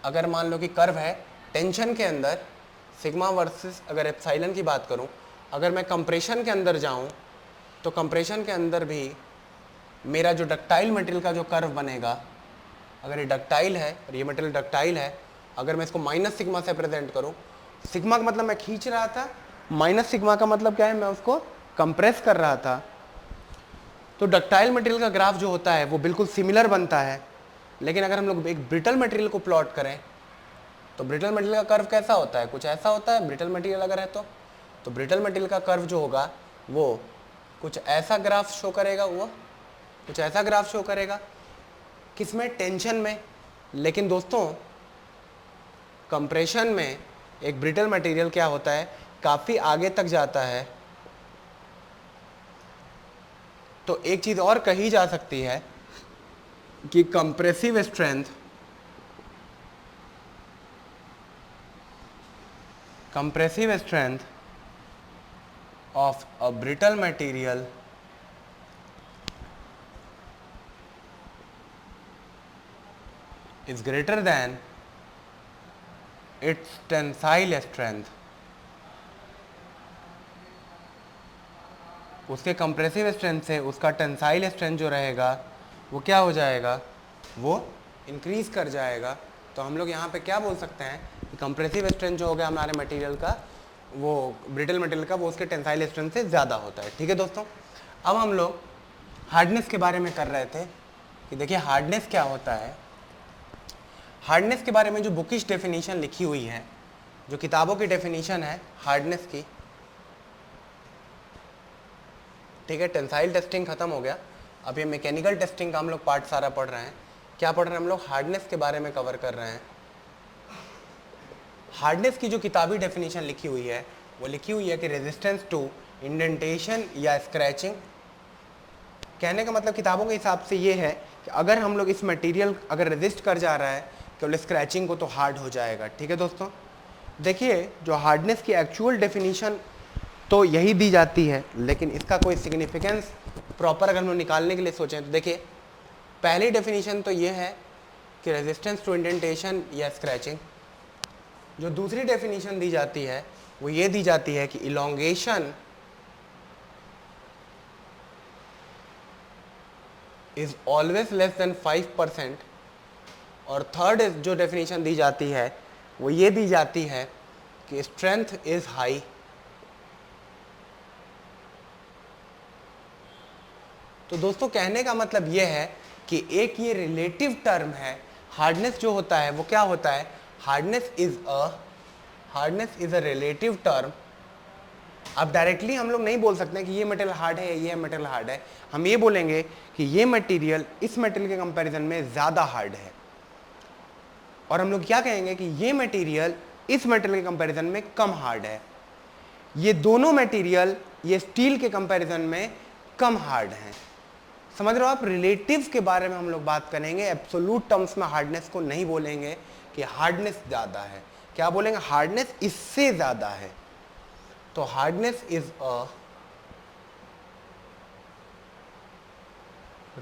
अगर मान लो कि कर्व है टेंशन के अंदर सिग्मा वर्सेस अगर एप्सिलॉन की बात करूं, अगर मैं कंप्रेशन के अंदर जाऊं तो कंप्रेशन के अंदर भी मेरा जो डक्टाइल मटेरियल का जो कर्व बनेगा, अगर ये डक्टाइल है और ये मटेरियल डक्टाइल है, अगर मैं इसको माइनस सिग्मा से प्रेजेंट करूं, सिग्मा का मतलब मैं खींच रहा था, माइनस सिग्मा का मतलब क्या है, मैं उसको कंप्रेस कर रहा था। तो डक्टाइल मटेरियल का ग्राफ जो होता है वो बिल्कुल सिमिलर बनता है। लेकिन अगर हम लोग एक ब्रिटल मटेरियल को प्लॉट करें तो ब्रिटल मटेरियल का कर्व कैसा होता है, कुछ ऐसा होता है। ब्रिटल मटेरियल अगर है तो ब्रिटल मटेरियल का कर्व जो होगा वो कुछ ऐसा ग्राफ शो करेगा, वो कुछ ऐसा ग्राफ शो करेगा, किसमें, टेंशन में। लेकिन दोस्तों कंप्रेशन में एक ब्रिटल मटेरियल क्या होता है, काफ़ी आगे तक जाता है। तो एक चीज़ और कही जा सकती है कि compressive strength of a brittle material is greater than its tensile strength। उसके कंप्रेसिव स्ट्रेंथ से उसका टेंसाइल स्ट्रेंथ जो रहेगा वो क्या हो जाएगा, वो इंक्रीज कर जाएगा। तो हम लोग यहाँ पे क्या बोल सकते हैं कि कंप्रेसिव स्ट्रेंथ जो हो गया हमारे मटेरियल का, वो ब्रिटल मटेरियल का, वो उसके टेंसाइल स्ट्रेंथ से ज़्यादा होता है। ठीक है दोस्तों, अब हम लोग हार्डनेस के बारे में कर रहे थे कि देखिए हार्डनेस क्या होता है। हार्डनेस के बारे में जो बुकिश डेफिनेशन लिखी हुई है, जो किताबों की डेफिनेशन है हार्डनेस की, ठीक है, टेंसाइल टेस्टिंग खत्म हो गया, अब ये मैकेनिकल टेस्टिंग का हम लोग पार्ट सारा पढ़ रहे हैं। क्या पढ़ रहे हैं हम लोग, हार्डनेस के बारे में कवर कर रहे हैं। हार्डनेस की जो किताबी डेफिनेशन लिखी हुई है वो लिखी हुई है कि रेजिस्टेंस टू इंडेंटेशन या स्क्रैचिंग। कहने का मतलब किताबों के हिसाब से ये है कि अगर हम लोग इस मटेरियल अगर रेजिस्ट कर जा रहा है केवल स्क्रैचिंग को तो हार्ड हो जाएगा। ठीक है दोस्तों, देखिए जो हार्डनेस की एक्चुअल डेफिनेशन तो यही दी जाती है, लेकिन इसका कोई सिग्निफिकेंस प्रॉपर अगर हम लोग निकालने के लिए सोचें तो देखिए पहली डेफिनेशन तो ये है कि रेजिस्टेंस टू इंडेंटेशन या स्क्रैचिंग। जो दूसरी डेफिनेशन दी जाती है वो ये दी जाती है कि elongation is always less than 5%। और थर्ड जो डेफिनेशन दी जाती है वो ये दी जाती है कि स्ट्रेंथ इज हाई। तो दोस्तों कहने का मतलब ये है कि एक ये रिलेटिव टर्म है, हार्डनेस जो होता है वो क्या होता है, hardness is a relative term. अब डायरेक्टली हम लोग नहीं बोल सकते कि ये मटेरियल हार्ड है ये मटेरियल हार्ड है, हम ये बोलेंगे कि ये मटेरियल इस मटेरियल के कंपैरिजन में ज़्यादा हार्ड है। और हम लोग क्या कहेंगे कि ये मटेरियल इस मटेरियल के कंपैरिजन में कम हार्ड है। ये दोनों मटेरियल ये स्टील के कंपैरिजन में कम हार्ड हैं। समझ रहे हो आप, रिलेटिव्स के बारे में हम लोग बात करेंगे, एब्सोल्यूट टर्म्स में हार्डनेस को नहीं बोलेंगे कि हार्डनेस ज़्यादा है, क्या बोलेंगे, हार्डनेस इससे ज़्यादा है। तो hardness is a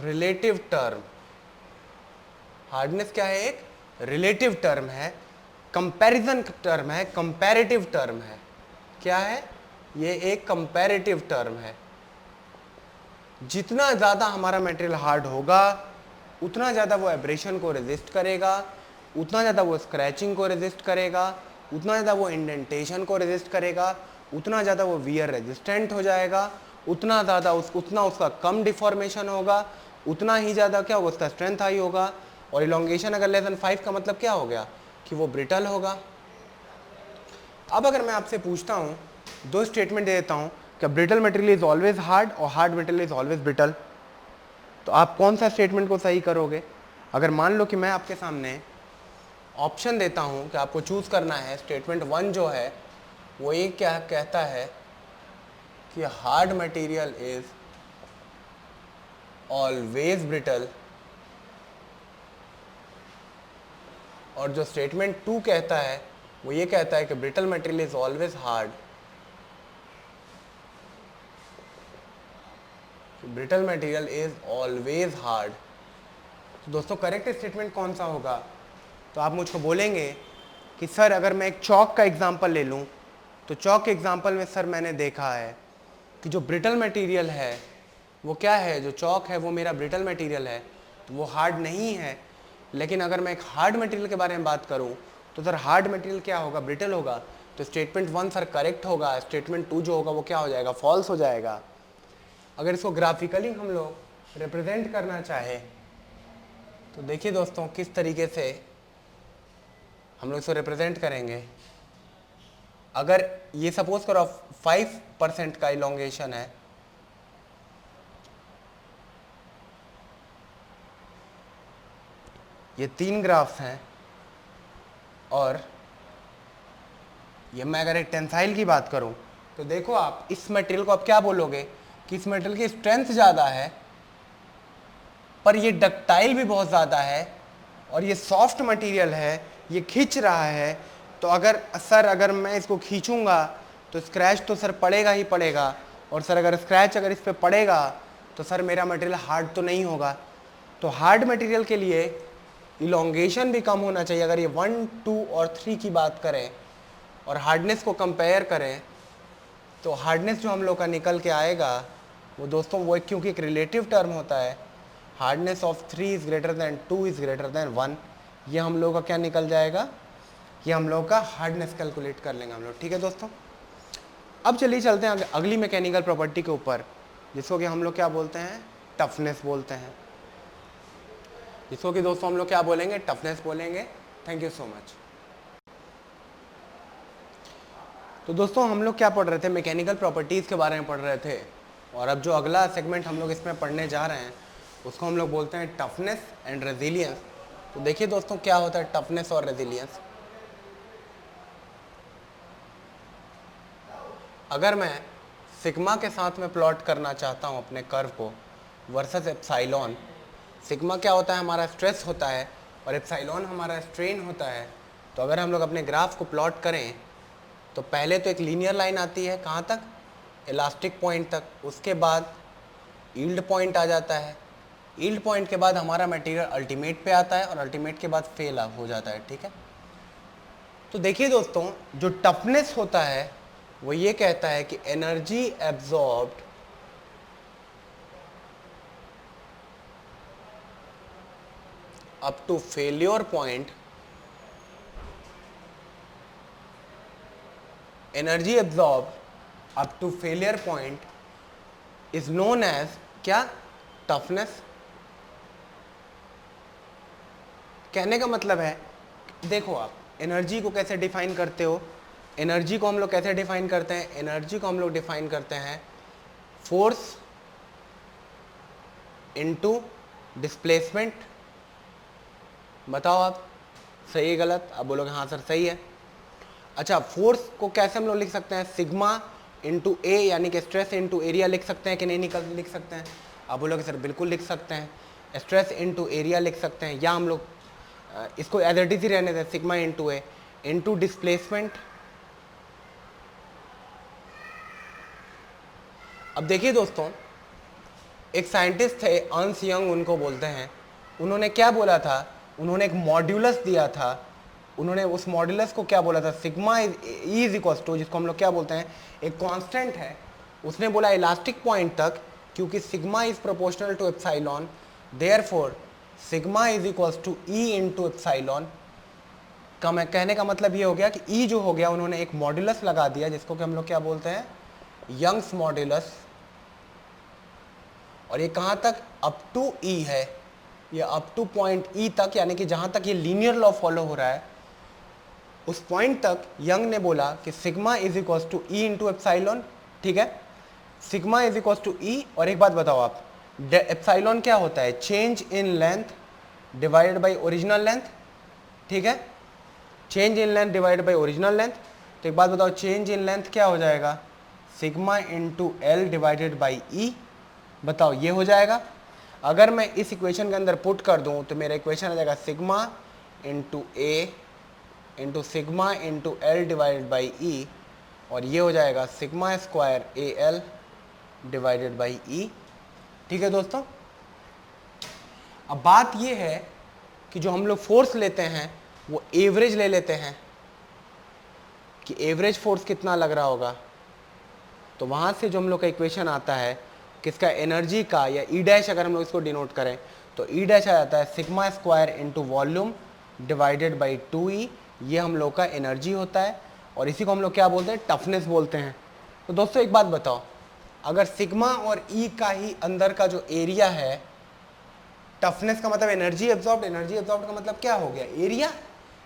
relative term. Hardness क्या है, एक रिलेटिव टर्म है, कंपैरिजन टर्म है, कंपैरेटिव टर्म है। क्या है ये, एक कंपैरेटिव टर्म है। जितना ज़्यादा हमारा मटेरियल हार्ड होगा उतना ज़्यादा वो एब्रेशन को रेजिस्ट करेगा, उतना ज़्यादा वो स्क्रैचिंग को रेजिस्ट करेगा, उतना ज़्यादा वो इंडेंटेशन को रेजिस्ट करेगा, उतना ज़्यादा वो वियर रेजिस्टेंट हो जाएगा, उतना ज़्यादा उतना उसका कम डिफॉर्मेशन होगा, उतना ही ज़्यादा क्या होगा, उसका स्ट्रेंथ हाई होगा। और इलोंगेशन अगर लेस देन 5 का मतलब क्या हो गया कि वो ब्रिटल होगा। अब अगर मैं आपसे पूछता हूँ, दो स्टेटमेंट दे देता हूँ कि brittle material is always hard और hard material is always brittle, तो आप कौन सा स्टेटमेंट को सही करोगे? अगर मान लो कि मैं आपके सामने ऑप्शन देता हूँ कि आपको चूज करना है, स्टेटमेंट 1 जो है वो ये क्या कहता है कि hard material is always brittle, और जो स्टेटमेंट 2 कहता है वो ये कहता है कि brittle material is always hard, brittle material is always hard. तो दोस्तों करेक्ट स्टेटमेंट कौन सा होगा? तो आप मुझको बोलेंगे कि सर अगर मैं एक चौक का एग्जांपल ले लूं, तो चौक के एग्जांपल में सर मैंने देखा है कि जो ब्रिटल मटेरियल है वो क्या है, जो चौक है वो मेरा ब्रिटल मटेरियल है, तो वो हार्ड नहीं है। लेकिन अगर मैं एक हार्ड मटेरियल के बारे में बात करूं तो सर हार्ड मटेरियल क्या होगा, ब्रिटल होगा। तो स्टेटमेंट 1 सर करेक्ट होगा, स्टेटमेंट 2 जो होगा वो क्या हो जाएगा, फॉल्स हो जाएगा। अगर इसको ग्राफिकली हम लोग रिप्रेजेंट करना चाहे तो देखिए दोस्तों किस तरीके से हम लोग इसको रिप्रेजेंट करेंगे। अगर ये सपोज करो 5% का इलोंगेशन है, ये 3 ग्राफ्स हैं, और ये मैं अगर एक टेंसाइल की बात करूं तो देखो आप इस मटेरियल को आप क्या बोलोगे कि इस मटेरियल की स्ट्रेंथ ज़्यादा है पर ये डक्टाइल भी बहुत ज़्यादा है, और ये सॉफ्ट मटेरियल है, ये खींच रहा है। तो अगर मैं इसको खींचूंगा तो स्क्रैच तो सर पड़ेगा ही पड़ेगा, और सर अगर स्क्रैच इस पर पड़ेगा तो सर मेरा मटेरियल हार्ड तो नहीं होगा। तो हार्ड मटेरियल के लिए इलोंगेशन भी कम होना चाहिए। अगर ये 1, 2 और 3 की बात करें और हार्डनेस को कंपेयर करें तो हार्डनेस जो हम लोग का निकल के आएगा वो दोस्तों वो क्योंकि एक रिलेटिव टर्म होता है, hardness of 3 is greater than 2 is greater than 1, ये हम लोग का क्या निकल जाएगा, ये हम लोग का हार्डनेस कैलकुलेट कर लेंगे हम लोग। ठीक है दोस्तों, अब चलिए चलते हैं अगली मैकेनिकल प्रॉपर्टी के ऊपर, जिसको कि हम लोग क्या बोलते हैं, टफनेस बोलते हैं। जिसको कि दोस्तों हम लोग क्या बोलेंगे, टफनेस बोलेंगे। Thank you so much. तो दोस्तों हम लोग क्या पढ़ रहे थे, मैकेनिकल प्रॉपर्टीज़ के बारे में पढ़ रहे थे, और अब जो अगला सेगमेंट हम लोग इसमें पढ़ने जा रहे हैं उसको हम लोग बोलते हैं टफनेस एंड रेजिलियंस। तो देखिए दोस्तों क्या होता है टफनेस और रेजिलियंस। अगर मैं सिग्मा के साथ में प्लॉट करना चाहता हूँ अपने कर्व को वर्सेस एप्सिलॉन, सिग्मा क्या होता है, हमारा स्ट्रेस होता है, और एप्सिलॉन हमारा स्ट्रेन होता है। तो अगर हम लोग अपने ग्राफ को प्लॉट करें तो पहले तो एक लीनियर लाइन आती है, कहाँ तक, इलास्टिक पॉइंट तक, उसके बाद यील्ड पॉइंट आ जाता है, यील्ड पॉइंट के बाद हमारा मटेरियल अल्टीमेट पे आता है, और अल्टीमेट के बाद फेल हो जाता है। ठीक है, तो देखिए दोस्तों जो टफनेस होता है वो ये कहता है कि energy absorbed up to failure point, energy absorbed up to failure point is known as क्या, टफनेस। कहने का मतलब है, देखो आप एनर्जी को कैसे डिफाइन करते हो, एनर्जी को हम लोग कैसे डिफाइन करते हैं, एनर्जी को हम लोग डिफाइन करते हैं फोर्स इनटू डिस्प्लेसमेंट। बताओ आप सही है गलत, आप बोलोगे हाँ सर सही है। अच्छा, फोर्स को कैसे हम लोग लिख सकते हैं, सिग्मा इंटू ए, यानी कि स्ट्रेस इंटू एरिया लिख सकते हैं कि नहीं लिख सकते हैं, आप बोलोगे सर बिल्कुल लिख सकते हैं, स्ट्रेस इंटू एरिया लिख सकते हैं, या हम लोग इसको एज इट इज ही रहने दें, sigma into A into displacement. अब देखिए दोस्तों एक साइंटिस्ट थे अर्न्स्ट यंग उनको बोलते हैं, उन्होंने क्या बोला था, उन्होंने एक मॉड्यूलस दिया था, उन्होंने उस मॉड्यूलस को क्या बोला था, सिग्मा इज इक्वल टू, जिसको हम लोग क्या बोलते हैं एक कांस्टेंट है, उसने बोला इलास्टिक पॉइंट तक, क्योंकि sigma is proportional to epsilon, therefore sigma is equal to E into epsilon. का मैं कहने का मतलब ये हो गया कि ई जो हो गया, उन्होंने एक मॉड्यूलस लगा दिया जिसको कि हम लोग क्या बोलते हैं यंग्स मॉड्यूलस, और ये कहाँ तक, अप टू ई है, ये अप टू पॉइंट ई तक, यानी कि जहाँ तक ये लीनियर लॉ फॉलो हो रहा है उस पॉइंट तक यंग ने बोला कि sigma is equals to E into epsilon, ठीक है, sigma is equals to E. और एक बात बताओ आप, एप्साइलॉन क्या होता है, change in length divided by original length, ठीक है, change in length divided by original length. तो एक बात बताओ, चेंज इन लेंथ क्या हो जाएगा, sigma into L divided by E, बताओ ये हो जाएगा। अगर मैं इस इक्वेशन के अंदर पुट कर दूं तो मेरा इक्वेशन आ जाएगा sigma into A into sigma into L divided by E, और ये हो जाएगा sigma square A L divided by E, ठीक है दोस्तों। अब बात ये है कि जो हम लोग फोर्स लेते हैं वो एवरेज ले लेते हैं कि एवरेज फोर्स कितना लग रहा होगा। तो वहाँ से जो हम लोग का इक्वेशन आता है किसका, एनर्जी का, या ई डैश अगर हम लोग इसको डिनोट करें तो ई डैश आ जाता है sigma square into volume divided by 2e, ये हम लोग का एनर्जी होता है और इसी को हम लोग क्या बोलते हैं, टफनेस बोलते हैं। तो दोस्तों एक बात बताओ, अगर सिग्मा और ई का ही अंदर का जो एरिया है, टफनेस का मतलब एनर्जी एब्जॉर्ब्ड, एनर्जी एब्जॉर्ब्ड का मतलब क्या हो गया, area,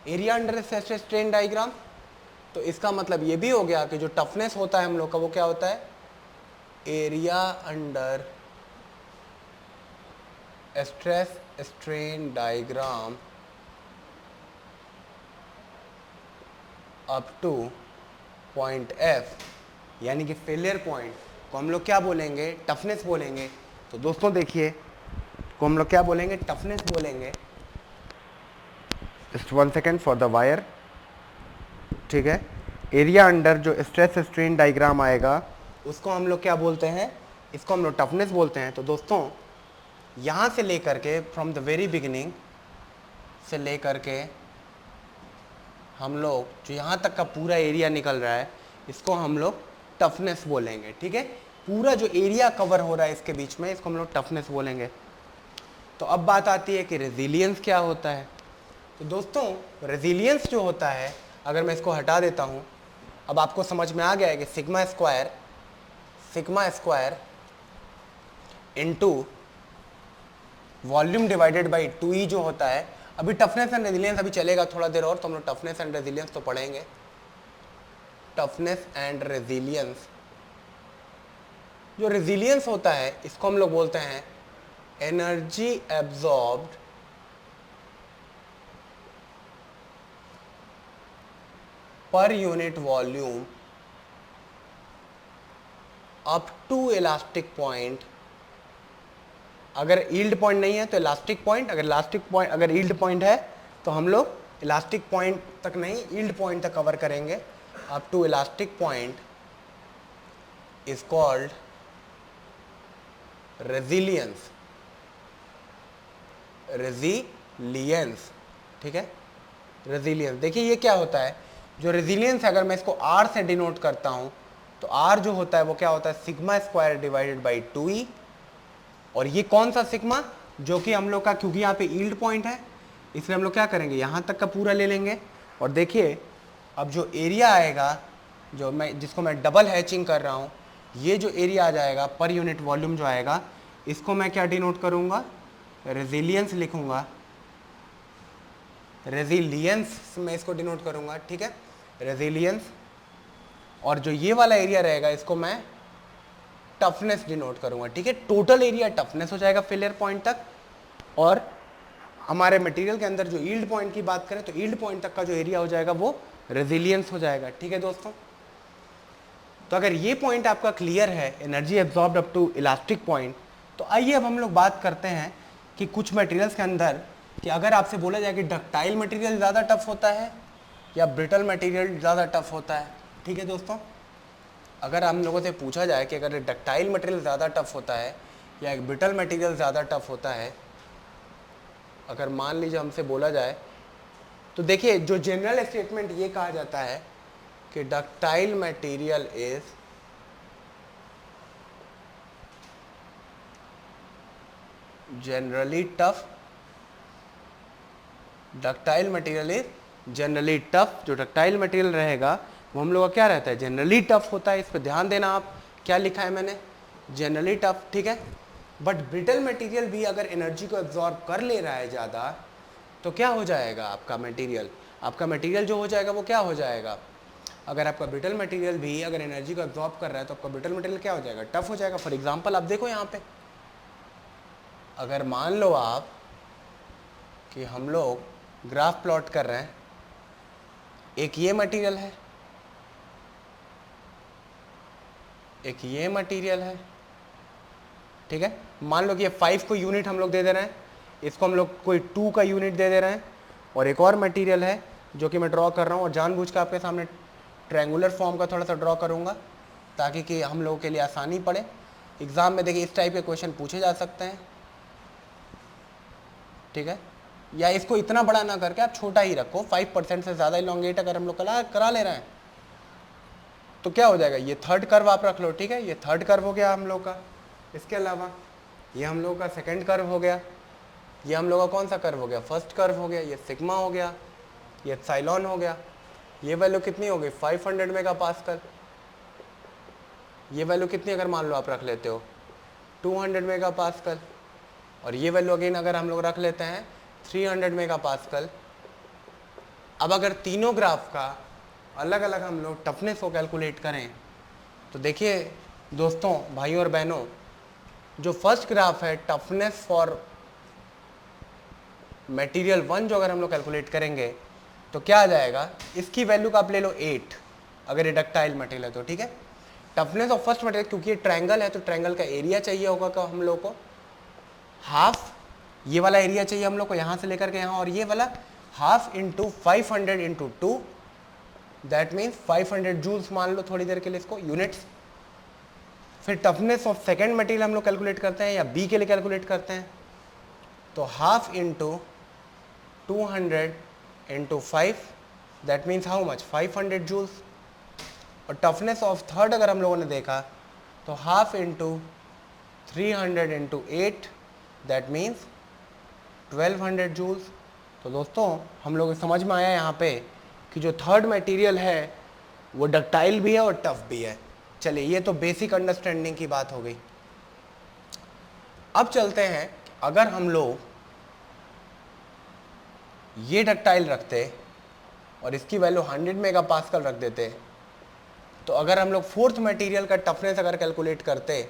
area under strain diagram. तो इसका मतलब ये भी हो गया कि जो टफनेस होता है हम लोग का वो क्या होता है, area under stress strain diagram up two point F, यानी कि फेलियर पॉइंट को हम लोग क्या बोलेंगे, टफनेस बोलेंगे। तो दोस्तों देखिए को हम लोग क्या बोलेंगे, टफनेस बोलेंगे। Just 1 second for the wire, ठीक है। एरिया अंडर जो स्ट्रेस स्ट्रेन डायग्राम आएगा उसको हम लोग क्या बोलते हैं, इसको हम लोग टफनेस बोलते हैं। तो दोस्तों यहाँ से लेकर के फ्रॉम द वेरी बिगिनिंग से लेकर के हम लोग जो यहाँ तक का पूरा एरिया निकल रहा है इसको हम लोग टफनेस बोलेंगे, ठीक है। पूरा जो एरिया कवर हो रहा है इसके बीच में इसको हम लोग टफनेस बोलेंगे। तो अब बात आती है कि रेजिलियंस क्या होता है। तो दोस्तों रेजिलियंस जो होता है, अगर मैं इसको हटा देता हूँ, अब आपको समझ में आ गया है कि sigma square into volume divided by 2e जो होता है। अभी टफनेस एंड रेजिलियंस अभी चलेगा थोड़ा देर और, तो हम लोग टफनेस एंड रेजिलियंस तो पढ़ेंगे। टफनेस एंड रेजिलियंस, जो रेजिलियंस होता है इसको हम लोग बोलते हैं energy absorbed per unit volume up to elastic point. अगर यील्ड पॉइंट नहीं है तो इलास्टिक पॉइंट, अगर यील्ड पॉइंट है तो हम लोग इलास्टिक पॉइंट तक नहीं, यील्ड पॉइंट तक कवर करेंगे। Up to elastic point is called resilience, ठीक है, रेजिलियंस। देखिए ये क्या होता है, जो रेजिलियंस है अगर मैं इसको R से डिनोट करता हूं तो R जो होता है वो क्या होता है, sigma square divided by 2e। और ये कौन सा सिग्मा, जो कि हम लोग का, क्योंकि यहाँ पे यील्ड पॉइंट है इसलिए हम लोग क्या करेंगे, यहाँ तक का पूरा ले लेंगे। और देखिए अब जो एरिया आएगा, जो मैं जिसको मैं डबल हैचिंग कर रहा हूँ, ये जो एरिया आ जाएगा पर यूनिट वॉल्यूम जो आएगा, इसको मैं क्या डिनोट करूँगा, रेजिलियंस लिखूँगा, रेजिलियंस में इसको डिनोट करूँगा, ठीक है, रेजिलियंस। और जो ये वाला एरिया रहेगा इसको मैं टफनेस डिनोट करूंगा, ठीक है। टोटल एरिया टफनेस हो जाएगा फेलियर पॉइंट तक। और हमारे मटेरियल के अंदर जो यील्ड पॉइंट की बात करें तो यील्ड पॉइंट तक का जो एरिया हो जाएगा वो रेजिलियंस हो जाएगा, ठीक है दोस्तों। तो अगर ये पॉइंट आपका क्लियर है, energy absorbed up to elastic point, तो आइए अब हम लोग बात करते हैं कि कुछ मटेरियल्स के अंदर कि अगर आपसे बोला जाए कि डक्टाइल मटेरियल ज़्यादा टफ होता है या ब्रिटल मटेरियल ज़्यादा टफ होता है, ठीक है दोस्तों। अगर हम लोगों से पूछा जाए कि अगर डक्टाइल मटेरियल ज़्यादा टफ होता है या एक ब्रिटल मटेरियल ज़्यादा टफ होता है, अगर मान लीजिए हमसे बोला जाए, तो देखिए जो जनरल स्टेटमेंट ये कहा जाता है कि ductile material is generally tough, ductile material is generally tough. जो डक्टाइल मटेरियल रहेगा वो हम लोग का क्या रहता है, जनरली टफ होता है। इस पर ध्यान देना आप, क्या लिखा है मैंने, जनरली टफ, ठीक है। बट ब्रिटल मटेरियल भी अगर एनर्जी को एब्जॉर्ब कर ले रहा है ज़्यादा, तो क्या हो जाएगा आपका मटेरियल? आपका मटेरियल जो हो जाएगा वो क्या हो जाएगा? अगर आपका ब्रिटल मटेरियल भी अगर एनर्जी को एब्जॉर्ब कर रहा है तो आपका ब्रिटल मटेरियल क्या हो जाएगा? टफ हो जाएगा। फॉर एग्जांपल आप देखो यहाँ पे, अगर मान लो आप कि हम लोग ग्राफ प्लॉट कर रहे हैं, एक ये मटेरियल है, एक ये मटेरियल है, ठीक है। मान लो कि ये 5 को यूनिट हम लोग दे दे रहे हैं, इसको हम लोग कोई 2 का यूनिट दे दे रहे हैं, और एक और मटेरियल है जो कि मैं ड्रॉ कर रहा हूँ, और जानबूझ के आपके सामने ट्रायंगुलर फॉर्म का थोड़ा सा ड्रॉ करूँगा ताकि कि हम लोगों के लिए आसानी पड़े। एग्ज़ाम में देखिए इस टाइप के क्वेश्चन पूछे जा सकते हैं, ठीक है। या इसको इतना बड़ा ना करके आप छोटा ही रखो, 5% से ज़्यादा इलोंगेट अगर हम लोग करा ले रहे हैं तो क्या हो जाएगा? ये थर्ड कर्व आप रख लो, ठीक है। ये थर्ड कर्व हो गया हम लोग का। इसके अलावा ये हम लोग का सेकंड कर्व हो गया, ये हम लोग का कौन सा कर्व हो गया? फर्स्ट कर्व हो गया। ये सिग्मा हो गया, ये एप्सिलॉन हो गया। ये वैल्यू कितनी हो गई? 500 मेगापास्कल। ये वैल्यू कितनी अगर मान लो आप रख लेते हो? 200 मेगापास्कल। और ये वैल्यू अगेन अगर हम लोग रख लेते हैं 300 मेगापास्कल। अब अगर तीनों ग्राफ का अलग अलग हम लोग टफनेस को कैलकुलेट करें तो देखिए दोस्तों, भाइयों और बहनों, जो फर्स्ट ग्राफ है टफनेस फॉर मटेरियल 1 जो अगर हम लोग कैलकुलेट करेंगे तो क्या आ जाएगा? इसकी वैल्यू का आप ले लो 8 अगर ये डक्टाइल मटेरियल है तो, ठीक है। टफनेस ऑफ फर्स्ट मटेरियल, क्योंकि ये ट्रायंगल है तो ट्रायंगल का एरिया चाहिए होगा हम लोग को हाफ, ये वाला एरिया चाहिए हम लोग को यहाँ से लेकर के यहाँ, और ये वाला half into 500 into 2, that means 500 joules मान लो थोड़ी देर के लिए इसको यूनिट्स। फिर टफनेस ऑफ सेकेंड मटेरियल हम लोग कैलकुलेट करते हैं या बी के लिए कैलकुलेट करते हैं, तो half into 200 into 5, that means how much? 500 joules. और टफनेस ऑफ थर्ड अगर हम लोगों ने देखा तो half into 300 into 8, that means 1200 joules. तो दोस्तों हम लोग समझ में आया यहाँ पे कि जो थर्ड मटेरियल है वो डक्टाइल भी है और टफ भी है। चलिए, ये तो बेसिक अंडरस्टैंडिंग की बात हो गई। अब चलते हैं, अगर हम लोग ये डक्टाइल रखते और इसकी वैल्यू 100 मेगापास्कल रख देते, तो अगर हम लोग फोर्थ मटेरियल का टफनेस अगर कैलकुलेट करते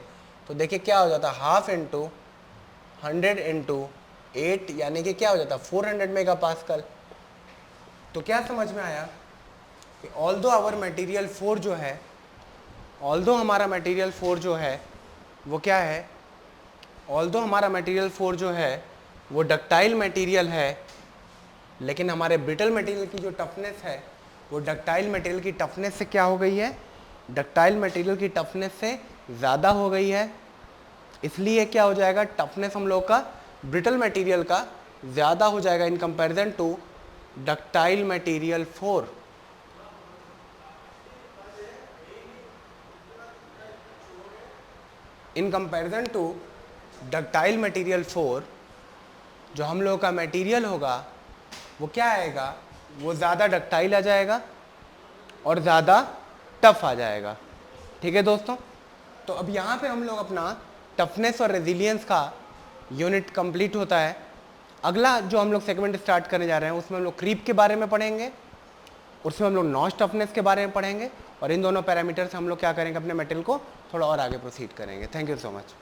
तो देखिए क्या हो जाता? हाफ इंटू 100 इंटू 8, यानी कि क्या हो जाता? 400 मेगापास्कल। तो क्या समझ में आया कि ऑल्दो आवर मटेरियल 4 जो है, ऑल्दो हमारा मटेरियल 4 जो है वो क्या है? ऑल्दो हमारा मटेरियल 4 जो है वो डक्टाइल मटेरियल है, लेकिन हमारे ब्रिटल मटेरियल की जो टफनेस है वो डक्टाइल मटेरियल की टफनेस से क्या हो गई है? डक्टाइल मटेरियल की टफनेस से ज़्यादा हो गई है। इसलिए क्या हो जाएगा? टफनेस हम लोग का ब्रिटल मटेरियल का ज़्यादा हो जाएगा in comparison to ductile material 4। In comparison to ductile material 4 जो हम लोग का मटेरियल होगा वो क्या आएगा? वो ज़्यादा डक्टाइल आ जाएगा और ज़्यादा टफ आ जाएगा, ठीक है दोस्तों। तो अब यहाँ पे हम लोग अपना टफनेस और रेजिलियंस का यूनिट कंप्लीट होता है। अगला जो हम लोग सेगमेंट स्टार्ट करने जा रहे हैं उसमें हम लोग क्रीप के बारे में पढ़ेंगे, उसमें हम लोग नॉच टफनेस के बारे में पढ़ेंगे, और इन दोनों पैरामीटर से हम लोग क्या करेंगे? अपने मेटेरियल को थोड़ा और आगे प्रोसीड करेंगे। Thank you so much.